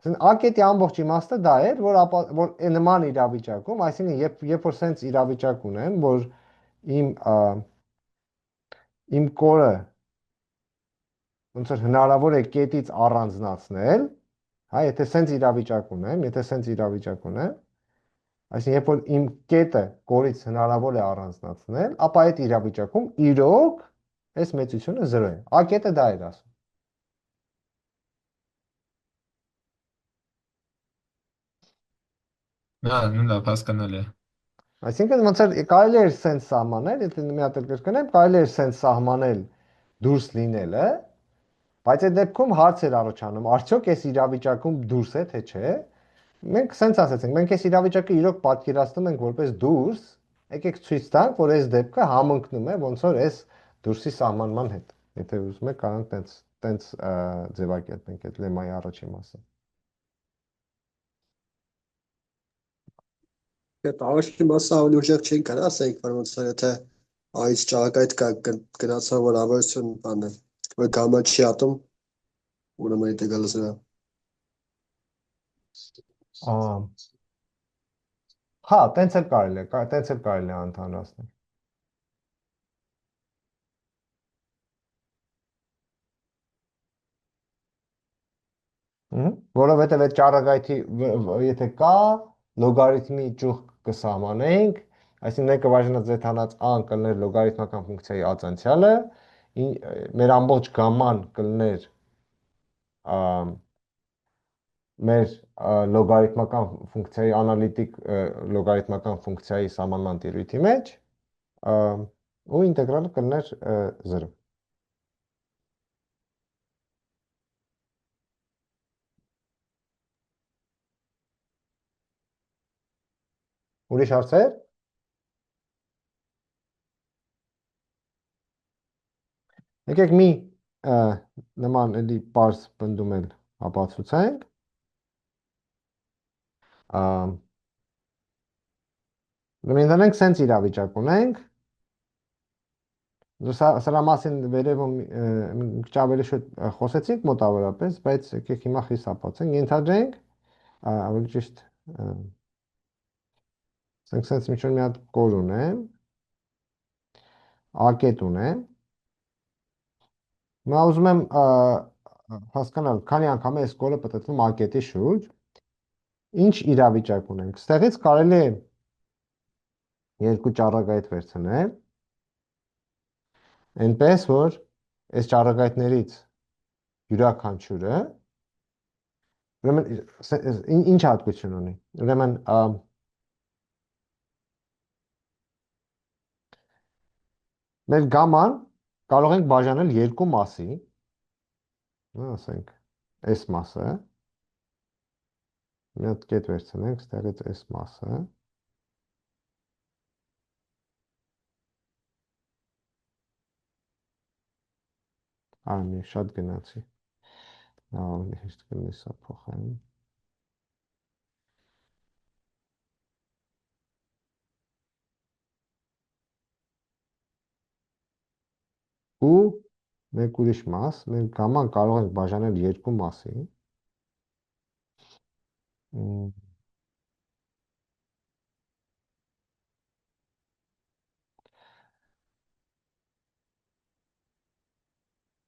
A կետի ամբողջ իմաստը դա էր, որ նման իրավիճակում, այսինքն երբ որ սենց իրավիճակ ունեմ, որ իմ իմ կորը ոնց որ հնարավոր է կետից առանձնացնել, հա, եթե սենց իրավիճակ ունեմ, այսինքն երբ որ իմ կետը կորից հնարավոր է առանձնացնել, ապա այդ իրավիճակում իրոք այս մեծությունը 0 է։ A կետը դա էր ասում։ Հա, նույն լավ հասկանալի է։ Այսինքն ոնց որ կարելի էր սենց սահմանել, եթե մի հատ էլ կրկնեմ, կարելի էր սենց սահմանել դուրս լինելը, բայց այդ դեպքում հարց էր առաջանում, արդյոք այս իրավիճակում դուրս է թե չէ, Մենք սենց ասացինք, մենք այս իրավիճակը իրոք պատկերացնում ենք որպես դուրս, եկեք ցույց տանք, որ այս դեպքը համընկնում է ոնց որ այս դուրսի սահմանման հետ։ Եթե ուզում եք, կարող տենց ձևակերպենք այդ լեմայի առաջին մասը։ Այդ առաջին մասը ավելի ուժեղ չէին կարող ասենք, որ ոնց որ եթե այս ճակատ կա գնացավ որ ավարտություն բանը, որ գամա չի ատում, ուրեմն դա գալիս է։ Ահա, հա, տենց էլ կարելի է ընդհանրացնել։ Որովհետև այդ ճառագայթի եթե կա լոգարիթմի ճյուղ կսահմանենք, այսինքն մեկը բաժանած z հանած a-ն կլներ լոգարիթմական ֆունկցիայի ածանցյալը, մեր ամբողջ գամման կլներ մեր լոգարիթմական ֆունկցիայի անալիտիկ լոգարիթմական ֆունկցիայի սահմանման տիրույթի մեջ ու ինտեգրալը կլներ 0։ Ուրիշ հարցեր։ Եկեք մի նման էլի պարզ պնդում էլ ապացուցենք։ Մենք սենց իրավիճակ ունենք, սրա մասին վերևում մի քիչ ավելի շուտ խոսեցինք մոտավորապես, բայց եկեք հիմա խիստ ապացուցենք, ենթադրենք, ավելի ճիշտ սենց մի հատ կոր ունեմ, ակետ ունեմ, Հիմա ուզում եմ հասկանալ, քանի անգամ է այս կորը պտտվում ակետի շուրջ, ինչ իրավիճակ ունենք։ Ստեղից կարելի է երկու ճառագայթ վերցնել, այնպես որ այս ճառագայթներից յուրաքանչյուրը ուրեմն ինչ հատկություն ունի։ Ուրեմն մեր գաման կարող ենք բաժանել երկու մասի, ասենք այս մասը, մի հատ կետ վերցնենք, ստեղից այս մասը, մի շատ գնացի, ավելի հեշտ կլինի սա փոխեմ, ու մեկ ուրիշ մաս, մենք գաման կարող ենք բաժանել երկու մասի,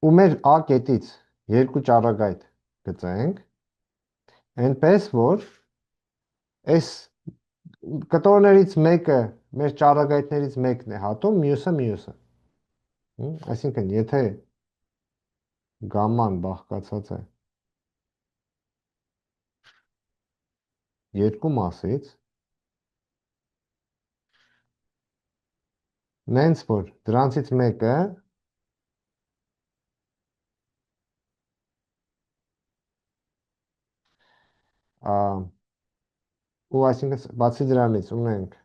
ու մեր A կետից երկու ճառագայթ գծենք, այնպես որ այս կտորներից մեկը մեր ճառագայթներից մեկն է հատում, մյուսը։ Այսինքն, եթե գամման բաղկացած է երկու մասից, նենց որ դրանցից մեկը ու այսինքն բացի դրանից ունենք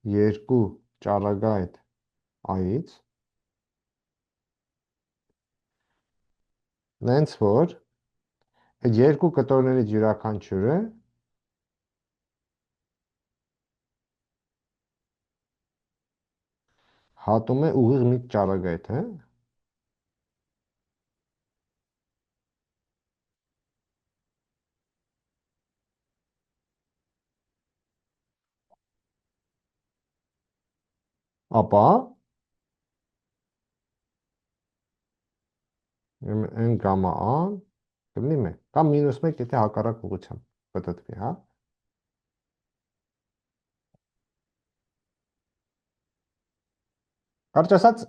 երկու ճառագայթ A-ից, նենց որ այդ երկու կտորներից յուրաքանչյուրը հատում է ուղիղ մի ճառագայթ, ապա n գամմա A կլինի 1 կամ -1, եթե հակառակ ուղղությամբ պտտվի, հա։ Կարճ ասած,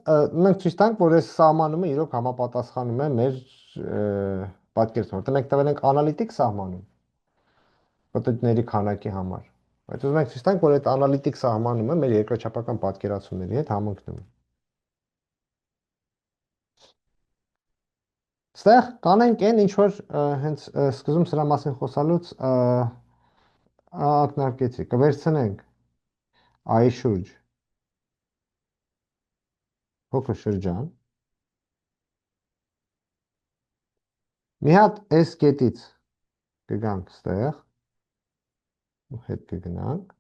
մենք ցույց տանք, որ այս սահմանումը իրոք համապատասխանում է մեր պատկերացմանը, որտեղ մենք տվել ենք անալիտիկ սահմանում պտտների քանակի համար։ Բայց ուզում ենք ցույց տանք, որ այդ անալիտիկ սահմանումը մեր երկրաչափական պատկերացումների հետ համընկնում է։ Ստեղ կանենք այն ինչ որ հենց սկզբում սրա մասին խոսալուց ակնարկեցի, կվերցնենք i շուրջ փոքր շրջան, մի հատ s կետից կգանք ստեղ, ու հետ կգնանք,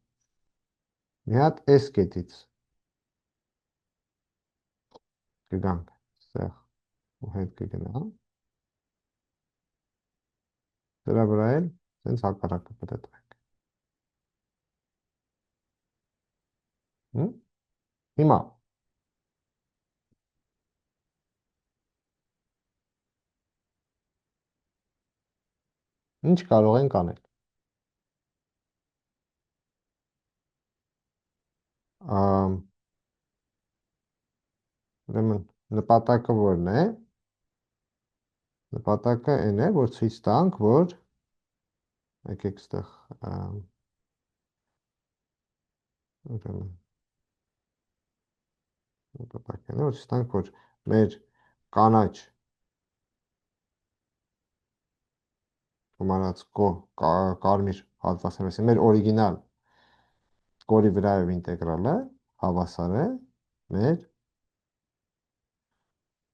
մի հատ s կետից կգանք ստեղ, ու հետ կգնանք, դրա վրա էլ սենց հակառակը պտտվենք։ Հիմա ինչ կարող ենք անել։ Ուրեմն նպատակը որն է։ Նպատակը այն է, որ ցույց տանք, որ եկեք ստեղ ուրեմն նպատակն է, որ ցույց տանք, որ մեր կանաչ գումարած կարմիր հատվածներով, այսինքն մեր օրիգինալ կորի վրայով ինտեգրալը հավասար է մեր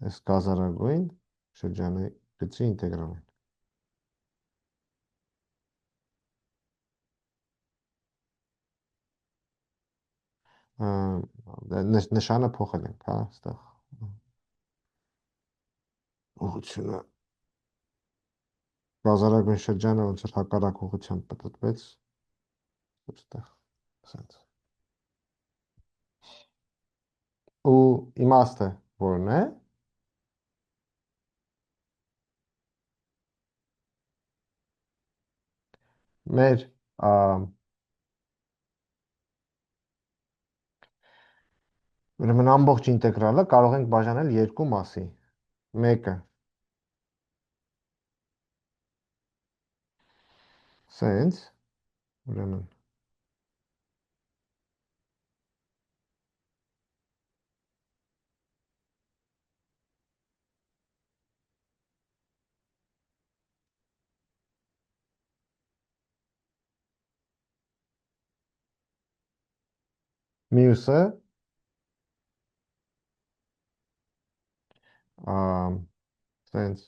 այս գազարագույն շրջանի գծի ինտեգրալին։ Նշանը փոխել ենք, հա, այստեղ ուղղությունը գազարագույն շրջանը ոնց որ հակառակ ուղղությամբ պտտվեց այստեղ, ասենց։ Ու իմաստը որն է։ Մեր ուրեմն ամբողջ ինտեգրալը կարող ենք բաժանել երկու մասի։ Մեկը սենց, ուրեմն մյուսը սենց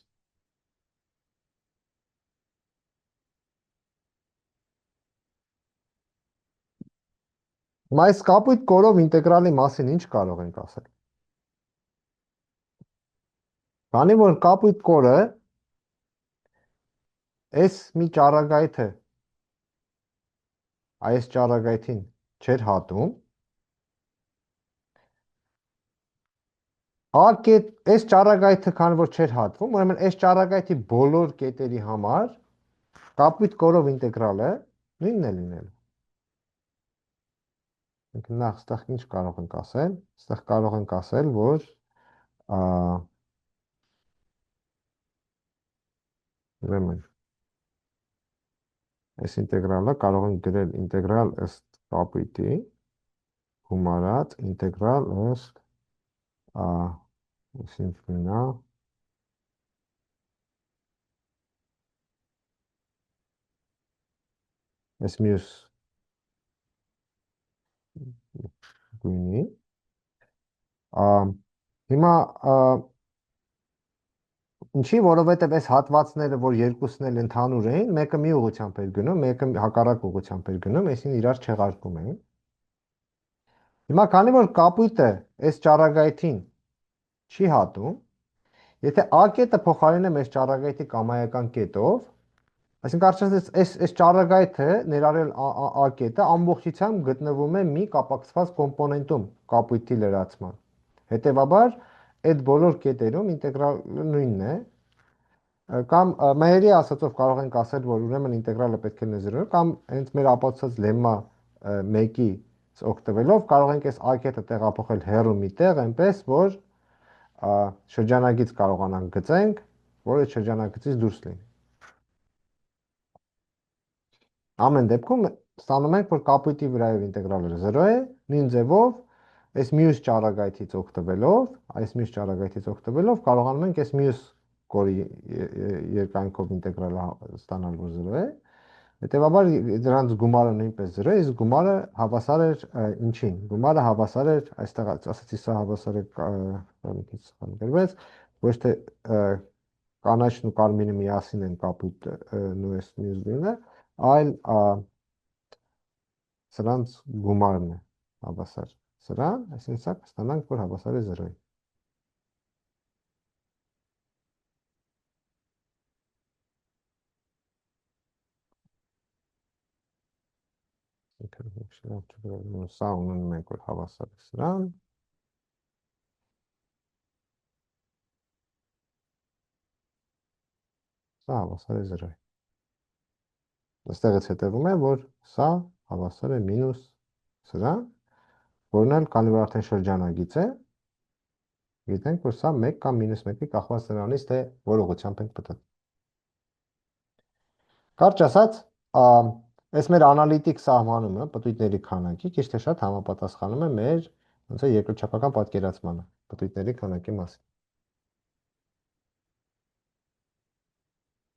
այս կապույտ կորով ինտեգրալի մասին ինչ կարող ենք ասել։ Քանի որ կապույտ կորը այս մի ճառագայթը այս ճառագայթին չէր հատում, այս ճառագայթը քանի որ չէր հատվում, ուրեմն այս ճառագայթի բոլոր կետերի համար կապույտ կորով ինտեգրալը նույնն է լինելու։ Նախ ստեղ ինչ կարող ենք ասել։ Ստեղ կարող ենք ասել, որ ուրեմն այս ինտեգրալը կարող ենք գրել ինտեգրալ ըստ կապույտի գումարած ինտեգրալ ըստ այսինքն այս մյուս գույնի հիմա ինչի, որովհետև այս հատվածները, որ երկուսն էլ ընդհանուր էին, մեկը մի ուղղությամբ էր գնում, մեկը հակառակ ուղղությամբ էր գնում, այսինքն իրար չեղարկում էին։ Հիմա քանի որ կապույտը այս ճառագայթին չի հատում, եթե A կետը փոխարինեմ այս ճառագայթի կամայական կետով, այսինքն կարծես այս ճառագայթը ներառյալ A կետը ամբողջությամբ գտնվում է մի կապակցված կոմպոնենտում կապույտի լրացման։ Հետևաբար այդ բոլոր կետերում ինտեգրալը նույնն է, կամ մայրի ասածով կարող ենք ասել, որ ուրեմն ինտեգրալը պետք է լինի 0, կամ հենց մեր ապացուցած լեմմա 1-ից օգտվելով կարող ենք այս A կետը տեղափոխել հեռու մի տեղ, այնպես որ շրջանագիծ կարողանանք գծենք, որ այդ շրջանագծից դուրս լինի։ Ամեն դեպքում ստանում ենք, որ կապույտի վրայով ինտեգրալը 0 է, նույն ձևով այս մյուս ճառագայթից օգտվելով կարողանում ենք այս մյուս կորի երկայնքով ինտեգրալը ստանալ, որ 0 է։ Հետևաբար դրանց գումարը նույնպես 0 է, իսկ գումարը հավասար էր ինչին։ Գումարը հավասար էր, այստեղ ասացի սա հավասար է մի քիչ սխալվեց, ոչ թե կանաչն ու կարմիրը միասին են կապույտ նույնս մյուս գույնը, այլ սրանց գումարն է հավասար սրան, այսինքն սա կստանանք, որ հավասար է 0-ի։ Սա ունենում ենք, որ հավասար է սրան, սա հավասար է 0-ի։ Այստեղից հետևում է, որ սա հավասար է մինուս սրան, որն էլ քանի որ արդեն շրջանագիծ է, գիտենք, որ սա 1 կամ մինուս 1-ի կախված նրանից, թե որ ուղղությամբ ենք պտտվում։ Կարճ ասած, այս մեր անալիտիկ սահմանումը պտույտների քանակի քիչ թե շատ համապատասխանում է մեր ոնց է երկրորդչափական պատկերացմանը պտույտների քանակի մասին։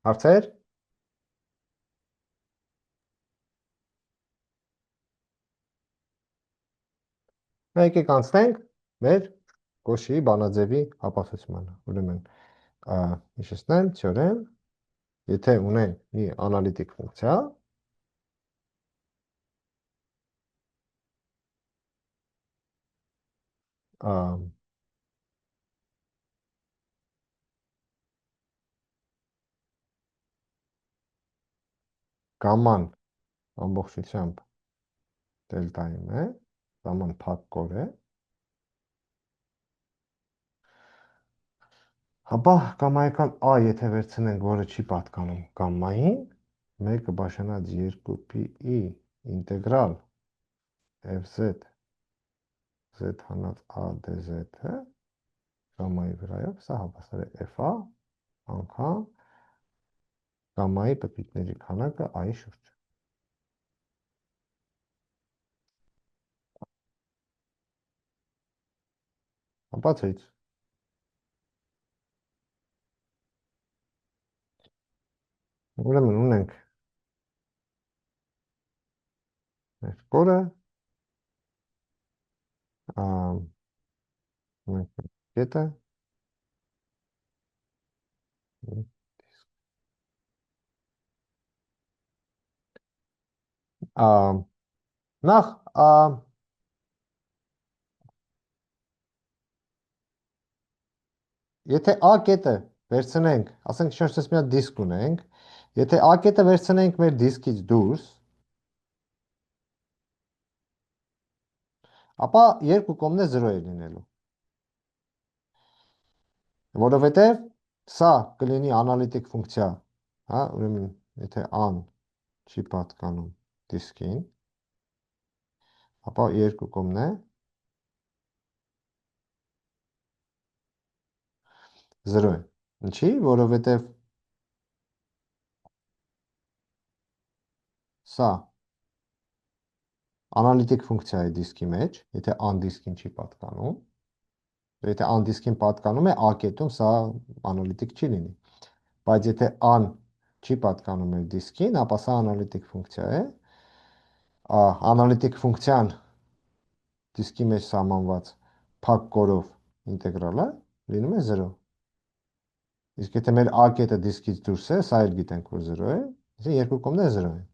Հարցեր։ Եկեք անցնենք մեր Կոշիի բանաձևի ապացուցմանը։ Ուրեմն, հիշեցնեմ թեորեմ, եթե ունենք մի անալիտիկ ֆունկցիա, գամման ամբողջությամբ դելտայում է, գամման փակ կոր է, ապա գամմայական A եթե վերցնենք, որը չի պատկանում գամմային, մեկը բաժանած 2pi ինտեգրալ fz z հանած a dz-ը գամմայի վրայով, սա հավասար է f-a անգամ գամմայի պտույտների քանակը a-ի շուրջ։ Ապացույց։ Ուրեմն ունենք մեր կորը, ունենք կետը, նախ եթե A կետը վերցնենք, ասենք շնորհսես մի հատ դիսկ ունենք, եթե A կետը վերցնենք մեր դիսկից դուրս, ապա երկու կողմն է 0 է լինելու։ Որովհետև սա կլինի անալիտիկ ֆունկցիա, հա, ուրեմն եթե A-ն չի պատկանում դիսկին, ապա երկու կողմն է 0 է։ Ինչի՞, որովհետև սա անալիտիկ ֆունկցիա է դիսկի մեջ, եթե A-ն դիսկին չի պատկանում, եթե A-ն դիսկին պատկանում է, A կետում սա անալիտիկ չի լինի, բայց եթե A-ն չի պատկանում է դիսկին, ապա սա անալիտիկ ֆունկցիա է, անալիտիկ ֆունկցիան դիսկի մեջ սահմանված փակ կորով ինտեգրալը լինում է 0։ Իսկ եթե մեր A կետը դիսկից դուրս է, սա էլ գիտենք, որ 0 է, այսինքն երկու կողմն է 0 է։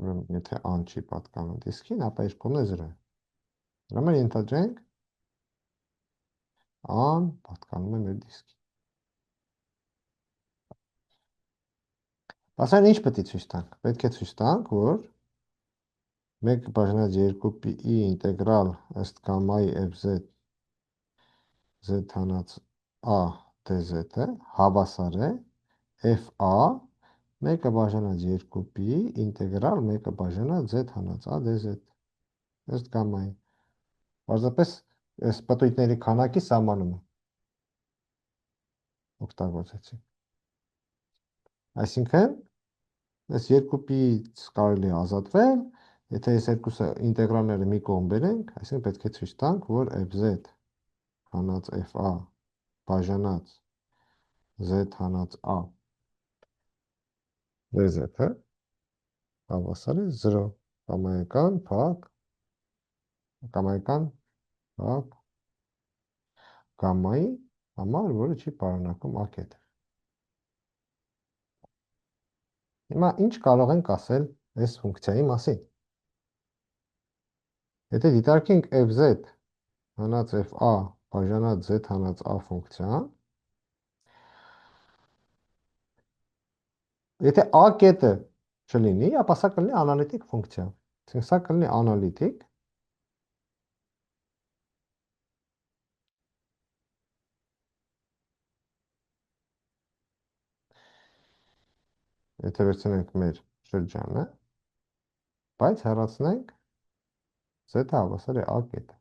Ուրեմն եթե A-ն չի պատկանում դիսկին, ապա երկու կողմն է 0 է։ Ուրեմն ենթադրենք A-ն պատկանում է մեր դիսկին։ Ասեն ինչ պետք է ցույց տանք։ Պետք է ցույց տանք, որ 1 բաժանած 2pi ինտեգրալ ըստ գամմայի fz z հանած a dz-ը հավասար է fa 1 բաժանած 2pi ինտեգրալ 1 բաժանած z հանած a dz ըստ գամմայի։ Պարզապես այս պտույտների քանակի սահմանումը օգտագործեցի։ Այսինքն այս 2pi-ից կարելի է ազատվել, Եթե այս երկուսը ինտեգրալները մի կողմ բերենք, այսինքն պետք է ցույց տանք, որ fz հանած fa բաժանած z հանած a dz-ը հավասար է 0 կամայական փակ գամմայի համար, որը չի պարունակում a կետը։ Հիմա ինչ կարող ենք ասել այս ֆունկցիայի մասին։ Եթե դիտարկենք fz հանած fa բաժանած z հանած a ֆունկցիան, եթե a կետը չլինի, ապա սա կլինի անալիտիկ ֆունկցիա։ Այսինքն սա կլինի անալիտիկ եթե վերցնենք մեր շրջանը, բայց հեռացնենք z-ը հավասար է a կետը։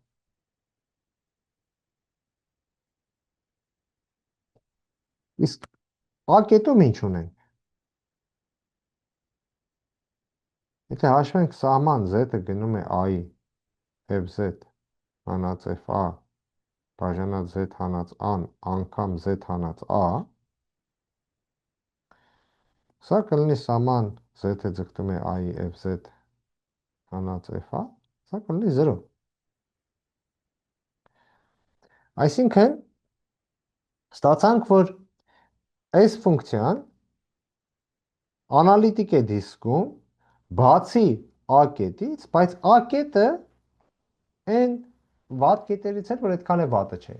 Իսկ a կետում ինչ ունենք։ Եթե հաշվենք սահման z-ը գնում է a-ի fz հանած fa բաժանած z հանած a-ն անգամ z հանած a, սա կլինի սահման z-ը ձգտում է a-ի fz հանած fa, սա կլինի 0։ Այսինքն ստացանք, որ այս ֆունկցիան անալիտիկ է դիսկում, բացի a կետից, բայց a կետը այն վատ կետերից էր, որ այդքան է վատը չէ։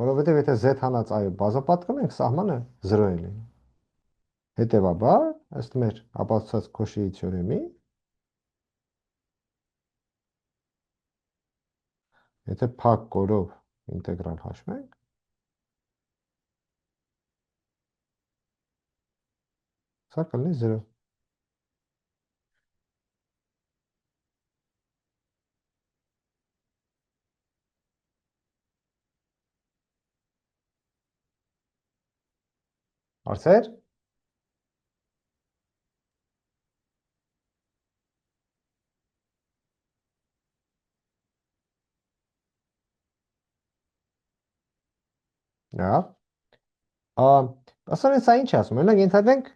Որովհետև եթե z հանած a-ը բազապատկում ենք, սահմանը 0 է լինում։ Հետևաբար, ըստ մեր ապացուցած Քոշիի թեորեմի, եթե փակ կորով ինտեգրալ հաշվենք, սա կլինի 0։ Հարցեր։ Լավ։ Ասորեն սա ինչ է ասում։ Օրինակ ենթադրենք,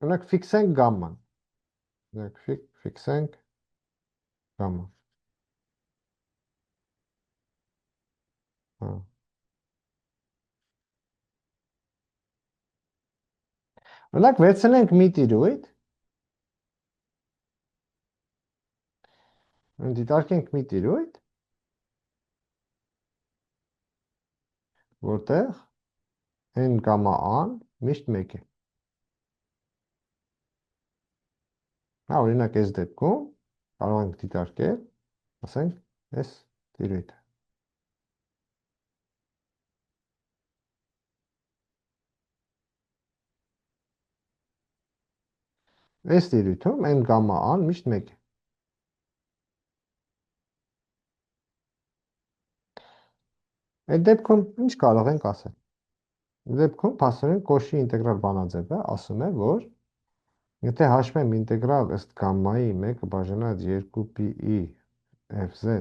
օրինակ ֆիքսենք գամման։ Օրինակ ֆիքսենք գամման։ Հա։ Օրինակ վերցնենք մի տիրույթ, դիտարկենք մի տիրույթ, որտեղ n գամմա a-ն միշտ 1 է։ Հա, օրինակ այս դեպքում կարող ենք դիտարկել, ասենք այս տիրույթը։ Այս տիրույթում n գամմա a-ն միշտ 1 է։ Այդ դեպքում ինչ կարող ենք ասել։ Այդ դեպքում փաստորեն Կոշի ինտեգրալ բանաձևը ասում է, որ եթե հաշվեմ ինտեգրալ ըստ գամմայի 1 բաժանած 2 pi fz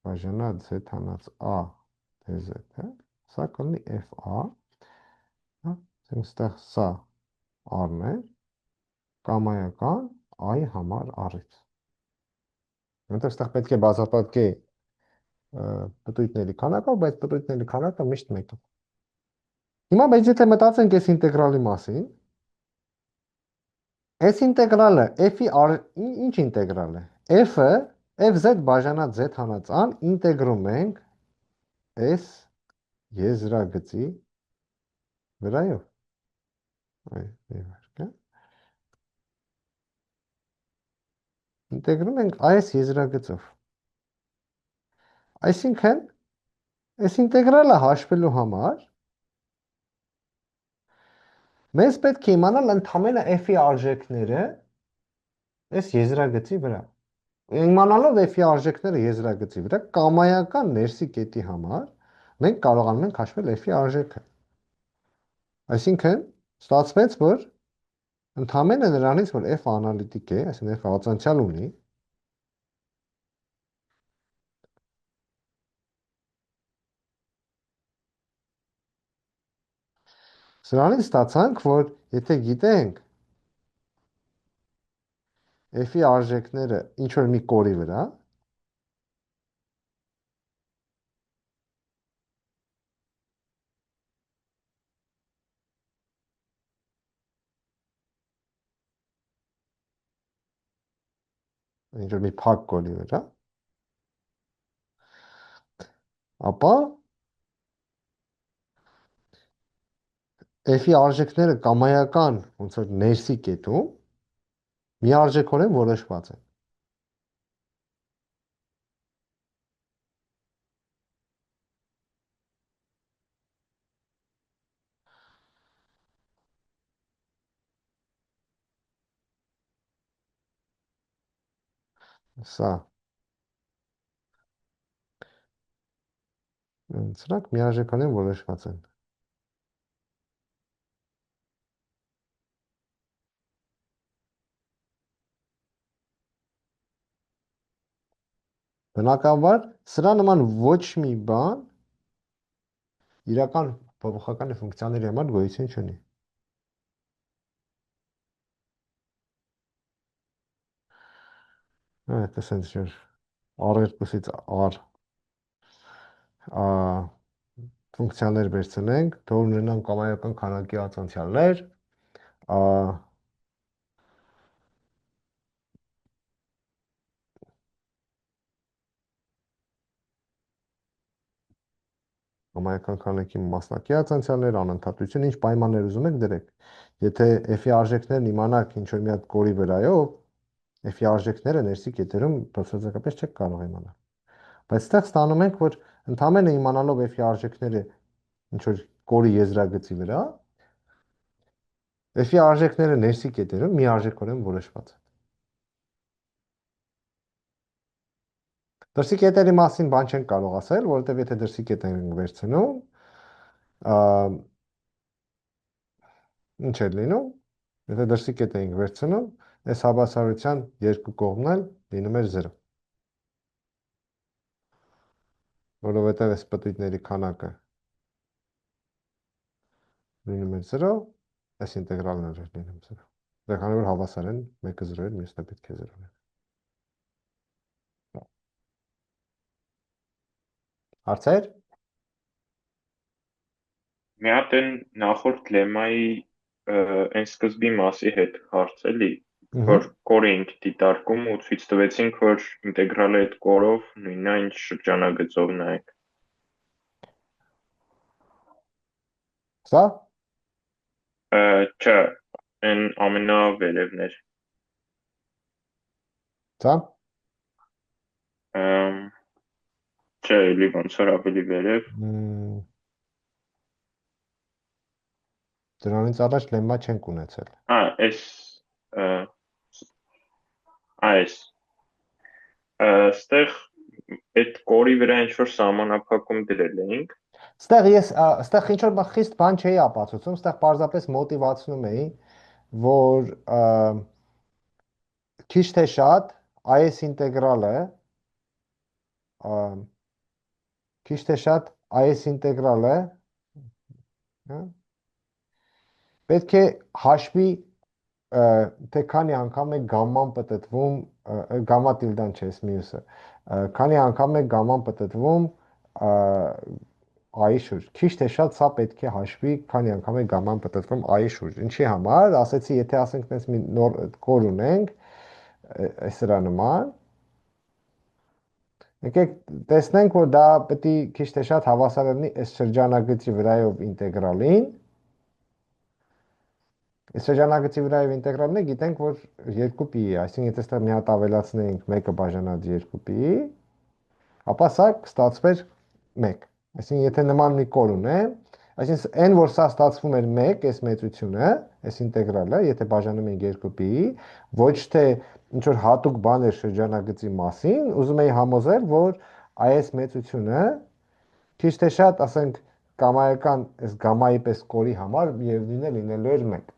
բաժանած z հանած a dz-ը, սա կլինի fa, հա, այստեղ սա r-ն է, կամայական i համար r-ից։ Որտեղ այստեղ պետք է բացապատկի պտույտների քանակով, բայց պտույտների քանակը միշտ 1 է։ Հիմա բայց եթե մտածենք այս ինտեգրալի մասին, այս ինտեգրալը f-ի ինչ ինտեգրալ է։ F-ը fz բաժանած z հանած a-ն ինտեգրում ենք այս եզրագծի վրայով։ Այ իհարկե։ Ինտեգրում ենք այս եզրագծով։ Այսինքն, այս ինտեգրալը հաշվելու համար մեզ պետք է իմանալ ընդամենը f-ի արժեքները այս եզրագծի վրա։ Իմանալով f-ի արժեքները եզրագծի վրա, կամայական ներսի կետի համար մենք կարողանում ենք հաշվել f-ի արժեքը։ Այսինքն ստացվեց, որ ընդհանրապես նրանից, որ f անալիտիկ է, այսինքն f հաղորդանցյալ ունի, սրանից ստացանք, որ եթե գիտենք f-ի արժեքները ինչ որ մի կորի վրա, ինչ որ մի փակ կորի վրա, ապա f-ի արժեքները կամայական ոնց որ ներսի կետում միարժեքորեն որոշված են։ Սա սրանք միարժեքորեն որոշված են։ Բնականաբար սրա նման ոչ մի բան իրական փոփոխական ֆունկցիաների համար գոյություն չունի։ Այդ sense չէ։ R2-ից R ֆունկցիաներ վերցնենք, թող ունենան կամայական քանակի ացանցիալներ, կամայական քանակի մասնակի ացանցիալներ, անընդհատություն, ինչ պայմաններ ուզում եք դրեք։ Եթե f-ի արժեքներն իմանաք ինչ որ մի հատ կորի վրայով, f-ի արժեքները ներսի կետերում բացարձակապես չեք կարող իմանալ։ Բայց այստեղ ստանում ենք, որ ընդհանրապես իմանալով f-ի արժեքները ինչ որ կորի եզրագծի վրա, f-ի արժեքները ներսի կետերում միարժեքորեն որոշված են։ Դրսի կետերի մասին բան չենք կարող ասել, որովհետև եթե դրսի կետ ենք վերցնում, ինչ է լինում, եթե դրսի կետ ենք վերցնում, այս հավասարության երկու կողմն էլ լինում է 0, որովհետև այս պտույտների քանակը լինում է 0, այս ինտեգրալն էլ լինում 0։ Դա քանի որ հավասար են, մեկը 0 է, մյուսն է պետք է 0 լինի։ Հարցեր։ Մի հատ են նախորդ լեմայի այն սկզբի մասի հետ հարց էլի, որ կորը ենք դիտարկում ու ցույց տվեցինք, որ ինտեգրալը այդ կորով նույնն է, ինչ շրջանագծով նայեք։ Սա։ Չէ, այն ամենավերևներ։ Սա։ Չէ, էլի ոնց որ ավելի վերև։ Դրանից առաջ լեմմա չենք ունեցել։ Այս այստեղ այդ կորի վրա ինչ որ սահմանափակում դրել էինք։ Այստեղ ինչ որ խիստ բան չէի ապացուցում, այստեղ պարզապես մոտիվացնում էի, որ քիչ թե շատ այս ինտեգրալը քիչ թե շատ այս ինտեգրալը պետք է հաշվի թե քանի անգամ է գամման պատտվում, գամմա տիլդան չէ, այս մյուսը, քանի անգամ է գամման պատտվում i-ի շուրջ։ Քիչ թե շատ սա պետք է հաշվի, քանի անգամ է գամման պատտվում i-ի շուրջ։ Ինչի համար, ասեցի, եթե ասենք այնպես մի նոր կոր ունենք, այս սրա նման, եկեք տեսնենք, որ դա պետք է քիչ թե շատ հավասար լինի այս շրջանագծի վրայով ինտեգրալին։ Այս շրջանագծի վրայով ինտեգրալն է, գիտենք, որ 2π է, այսինքն եթե այստեղ մի հատ ավելացնենք 1-ը բաժանած 2π, ապա սա կստացվեր 1։ Այսինքն եթե նման մի կոր ունեմ, այսինքն այն որ սա ստացվում էր 1, այս մեծությունը, այս ինտեգրալը, եթե բաժանում ենք 2π, ոչ թե ինչ որ հատուկ բան էր շրջանագծի մասին, ուզում էի համոզել, որ այս մեծությունը քիչ թե շատ, ասենք, կամայական այս գամայի պես կորի համար միևնույնն է լինելու էր 1։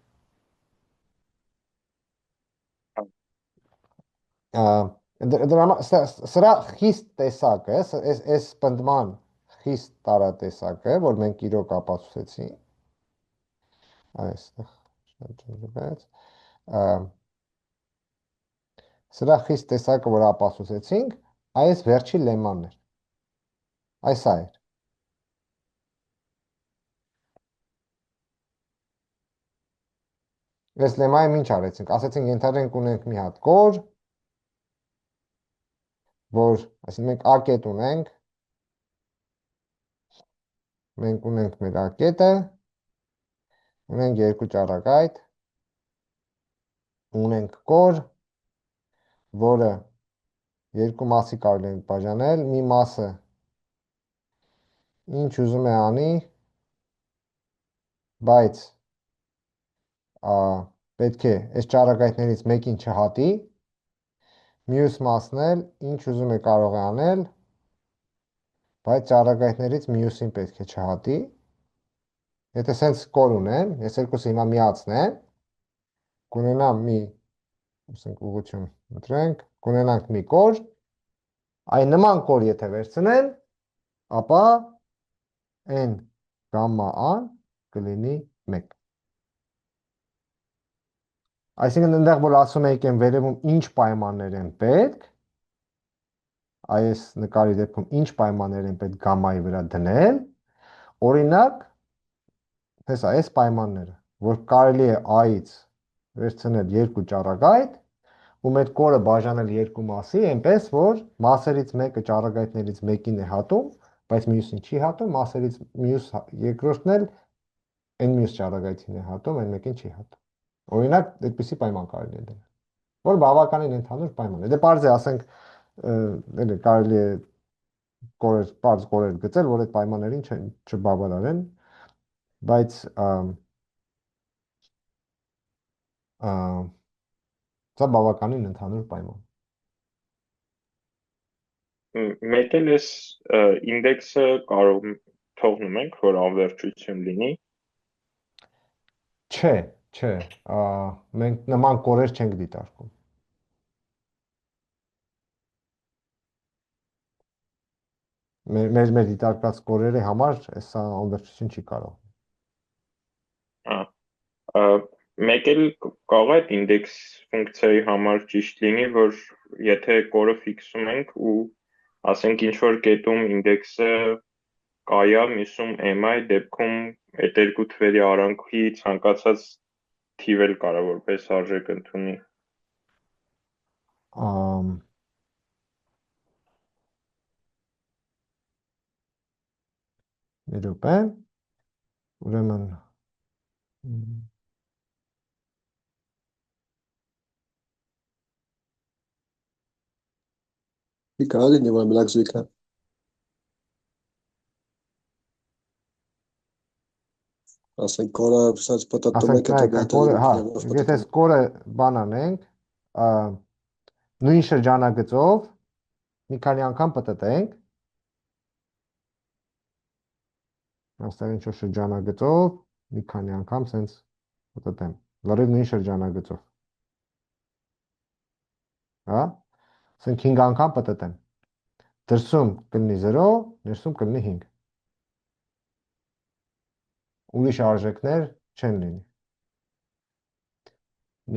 Սրա խիստ տեսակը, այս պնդման խիստ տարատեսակը, որ մենք իրոք ապացուցեցինք, այստեղ շրջանցվեց, սրա խիստ տեսակը, որ ապացուցեցինք, այս վերջի լեմանն էր, այս է էր։ Այս լեմայում ինչ արեցինք, ասեցինք ենթադրենք ունենք մի հատ կոր, որ, այսինքն մենք A կետ ունենք, մենք ունենք մեր A կետը, ունենք երկու ճառագայթ, ունենք կոր, որը երկու մասի կարելի ենք բաժանել, մի մասը ինչ ուզում է անի, բայց պետք է այս ճառագայթներից մեկին չհատի, մյուս մասն էլ ինչ ուզում է կարող է անել, բայց ճառագայթներից մյուսին պետք է չհատի։ Եթե սենց կոր ունեմ, ես երկուսը հիմա միացնեմ, կունենամ մի, ասենք ուղղություն մտրենք, կունենանք մի կոր, այն նման կոր եթե վերցնեն, ապա n գամմա an կլինի 1։ Այսինքն այնտեղ, որ ասում եք են վերևում ինչ պայմաններ են պետք, այս նկարի դեպքում ինչ պայմաններ են պետք գամմայի վրա դնել, օրինակ, հեսա, այս պայմանները, որ կարելի է A-ից վերցնել երկու ճառագայթ, ու մեր կորը բաժանել երկու մասի, այնպես, որ մասերից մեկը ճառագայթներից մեկին է հատում, բայց մյուսին չի հատում, մասերից մյուս երկրորդն էլ այն մյուս ճառագայթին է հատում, այն մեկին չի հատում։ Օրինակ, այդպիսի պայման կարելի է դնել, որ բավականին ընդհանուր պայման է։ Դե պարզ է, ասենք, կարելի է պարզ կորեր գծել, որ այդ պայմաններին չբավարարեն, բայց սա բավականին ընդհանուր պայման։ Մեկ էլ այս ինդեքսը կարող թողնում ենք, որ անվերջություն լինի։ Չէ, մենք նման կորեր չենք դիտարկում։ Մեր դիտարկված կորերի համար սա անվերջություն չի կարող։ Մեկ էլ կարող է այդ ինդեքս ֆունկցիայի համար ճիշտ լինի, որ եթե կորը ֆիքսում ենք ու ասենք ինչ որ կետում ինդեքսը կայա, մյուսում m-ը, այդ դեպքում այդ երկու թվերի արանքի ցանկացած թիվ էլ կարող որպես արժեք ընդունի։ Մի րոպե, ուրեմն Մի կարող լինի, որ մենակ զույգ է։ Ասենք կորը սած պատատում ասենք եք, նայեք, կորը, հա, եթե կորը բան անենք, նույն շրջանագծով մի քանի անգամ պատտենք, այստեղ ինչ-որ շրջանագծով մի քանի անգամ սենց պատտեմ, լրիվ նույն շրջանագծով, հա, ասենք 5 անգամ պատտեմ, դրսում կլինի 0, ներսում կլինի 5, ուրիշ արժեքներ չեն լինի։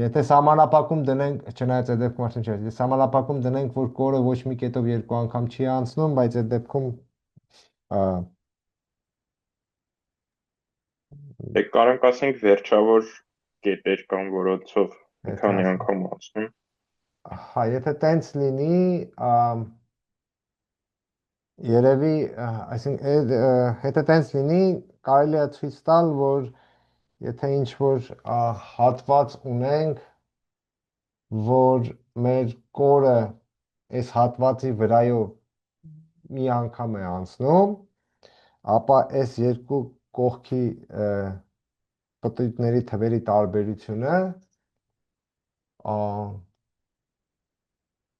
Եթե սահմանափակում դնենք, չնայած այդ դեպքում արդեն չէ, սահմանափակում դնենք, որ կորը ոչ մի կետով երկու անգամ չի անցնում, բայց այդ դեպքում Դե կարանք ասենք վերջավոր կետեր կան, որոնցով մի քանի անգամ անցնում։ Հա, եթե տենց լինի, երևի, այսինքն, եթե տենց լինի, կարելի է ցույց տալ, որ եթե ինչ-որ հատված ունենք, որ մեր կորը այս հատվածի վրայով մի անգամ է անցնում, ապա այս երկու կողքի պտույտների թվերի տարբերությունը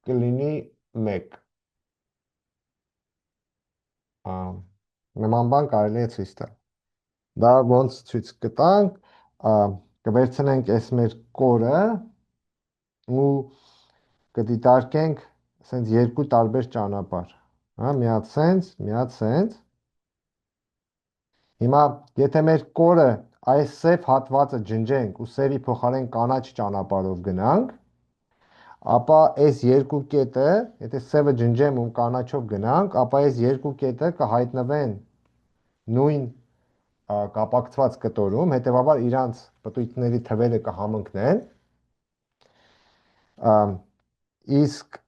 կլինի 1։ Նման բան կարելի է ցույց տալ։ Դա ոնց ցույց կտանք, կվերցնենք այս մեր կորը ու կդիտարկենք սենց երկու տարբեր ճանապարհ, հա, միած սենց։ Հիմա եթե մեր կորը այս սև հատվածը ջնջենք ու սևի փոխարեն կանաչ ճանապարհով գնանք, ապա այս երկու կետը, եթե սևը ջնջեմ ու կանաչով գնանք, ապա այս երկու կետը կհայտնվեն նույն կապակցված կտորում, հետևաբար իրանց պտույտների թվերը կհամընկնեն, իսկ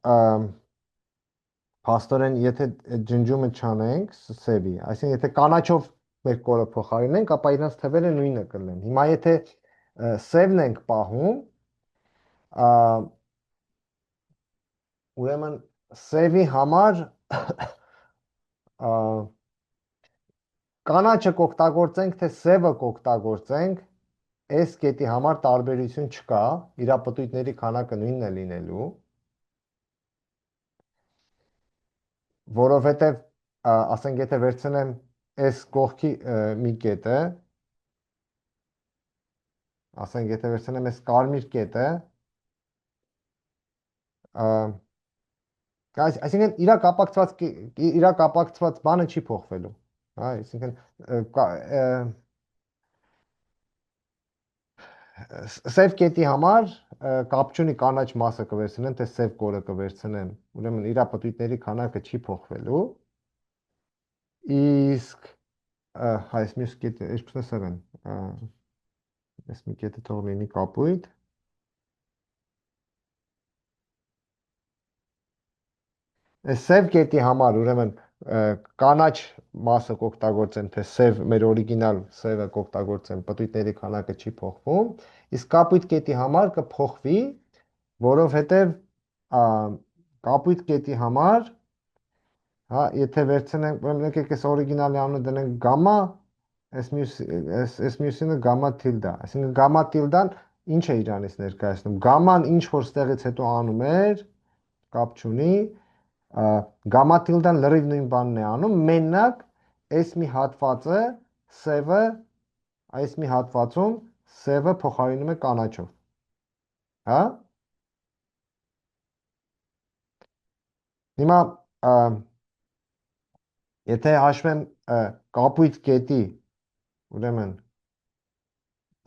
փաստորեն եթե այդ ջնջումը չանենք սևի, այսինքն եթե կանաչով մեր կորը փոխարինենք, ապա իրանց թվերը նույնը կլինեն։ Հիմա եթե սևն ենք պահում, ուրեմն սևի համար կանաչը կօգտագործենք, թե սևը կօգտագործենք, այս կետի համար տարբերություն չկա, իր պտույտների քանակը նույնն է լինելու, որովհետև ասենք եթե վերցնեմ այս կողքի մի կետը, ասենք եթե վերցնեմ այս կարմիր կետը, այսինքն իր կապակցված բանը չի փոխվելու, հա, այսինքն սև կետի համար կապ չունի կանաչ մասը կվերցնեմ, թե սև կորը կվերցնեմ, ուրեմն իր պտույտների քանակը չի փոխվելու, իսկ այս մյուս կետը, ինչպես է սևն, այս մի կետը թող լինի կապույտ, այս սև կետի համար ուրեմն կանաչ մասը կօգտագործեմ, թե սև մեր օրիգինալ սևը կօգտագործեմ, պտույտների քանակը չի փոխվում, իսկ կապույտ կետի համար կփոխվի, որովհետև կապույտ կետի համար, հա, եթե վերցնենք, ուրեմն եկեք այս օրիգինալի անունը դնենք գամմա, այս մյուսինը գամմա տիլդա, այսինքն գամմա տիլդան ինչ է իրանից ներկայացնում, գամման ինչ որ ստեղից հետո անում էր, կապ չունի, գամմա տիլդան լրիվ նույն բանն է անում, մենակ այս մի հատվածը սևը, այս մի հատվածում սևը փոխարինում է կանաչով, հա? Հիմա եթե հաշվեմ կապույտ կետի, ուրեմն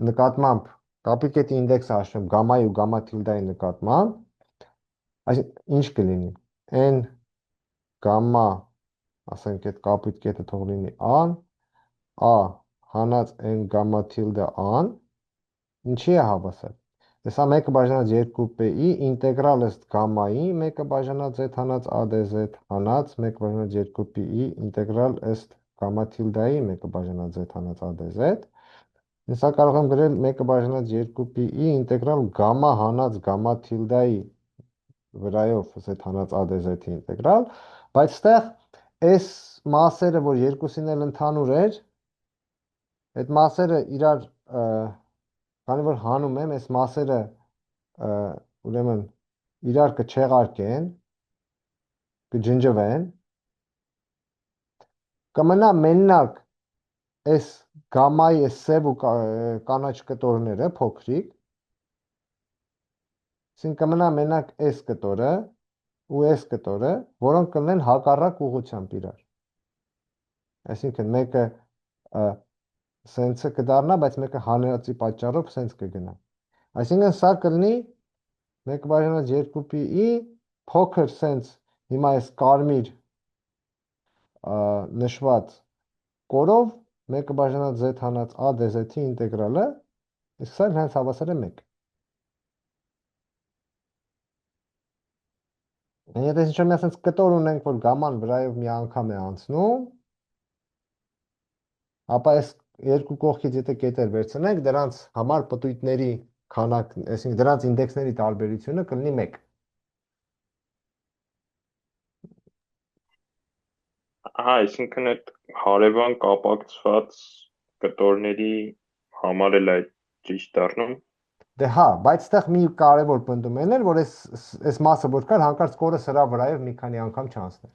նկատմամբ կապույտ կետի ինդեքսը հաշվեմ գամմայի ու գամմա տիլդայի նկատմամբ, այսինքն ինչ կլինի, n գամմա, ասենք այդ կապույտ կետը թող լինի an, a հանած n գամմա տիլդը an, ինչի է հավասար։ Հեսա 1 բաժանած 2pi ինտեգրալ ըստ գամմայի, 1 բաժանած z հանած a dz հանած 1 բաժանած 2pi ինտեգրալ ըստ գամմա տիլդայի, 1 բաժանած z հանած a dz։ Հեսա կարող եմ գրել 1 բաժանած 2pi ինտեգրալ գամմա հանած գամմա տիլդայի վրայով z հանած a dz-ի ինտեգրալ, բայց ստեղ այս մասերը, որ երկուսին էլ ընդհանուր էր, այդ մասերը իրար, քանի որ հանում եմ, այս մասերը ուրեմն իրար կչեղարկեն, կջնջվեն, կմնա մենակ այս գամմայի այս սև ու կանաչ կտորները փոքրիկ, այսինքն կմնա մենակ այս կտորը ու այս կտորը, որոնք կլինեն հակառակ ուղղությամբ իրար։ Այսինքն մեկը սենցը կդառնա, բայց մեկը հանրածի պատճառով սենց կգնա։ Այսինքն սա կլինի 1 բաժանած 2pi փոքր սենց հիմա այս կարմիր նշված կորով 1 բաժանած z հանած a dz-ի ինտեգրալը, իսկ սա հենց հավասար է 1։ Եթե ինչ-որ մի ասենց կտոր ունենք, որ գամման վրայով մի անգամ է անցնում, ապա այս երկու կողքից եթե կետեր վերցնենք, դրանց համար պտույտների քանակ, այսինքն դրանց ինդեքսների տարբերությունը կլինի 1։ Ահա, այսինքն այդ հարևան կապակցված կտորների համար էլ այդ ճիշտ դառնում։ Դե հա, բայց այդտեղ մի կարևոր պնդում էր, որ այս մասը որ կար, հանկարծ կորը սրա վրայով մի քանի անգամ չանցներ։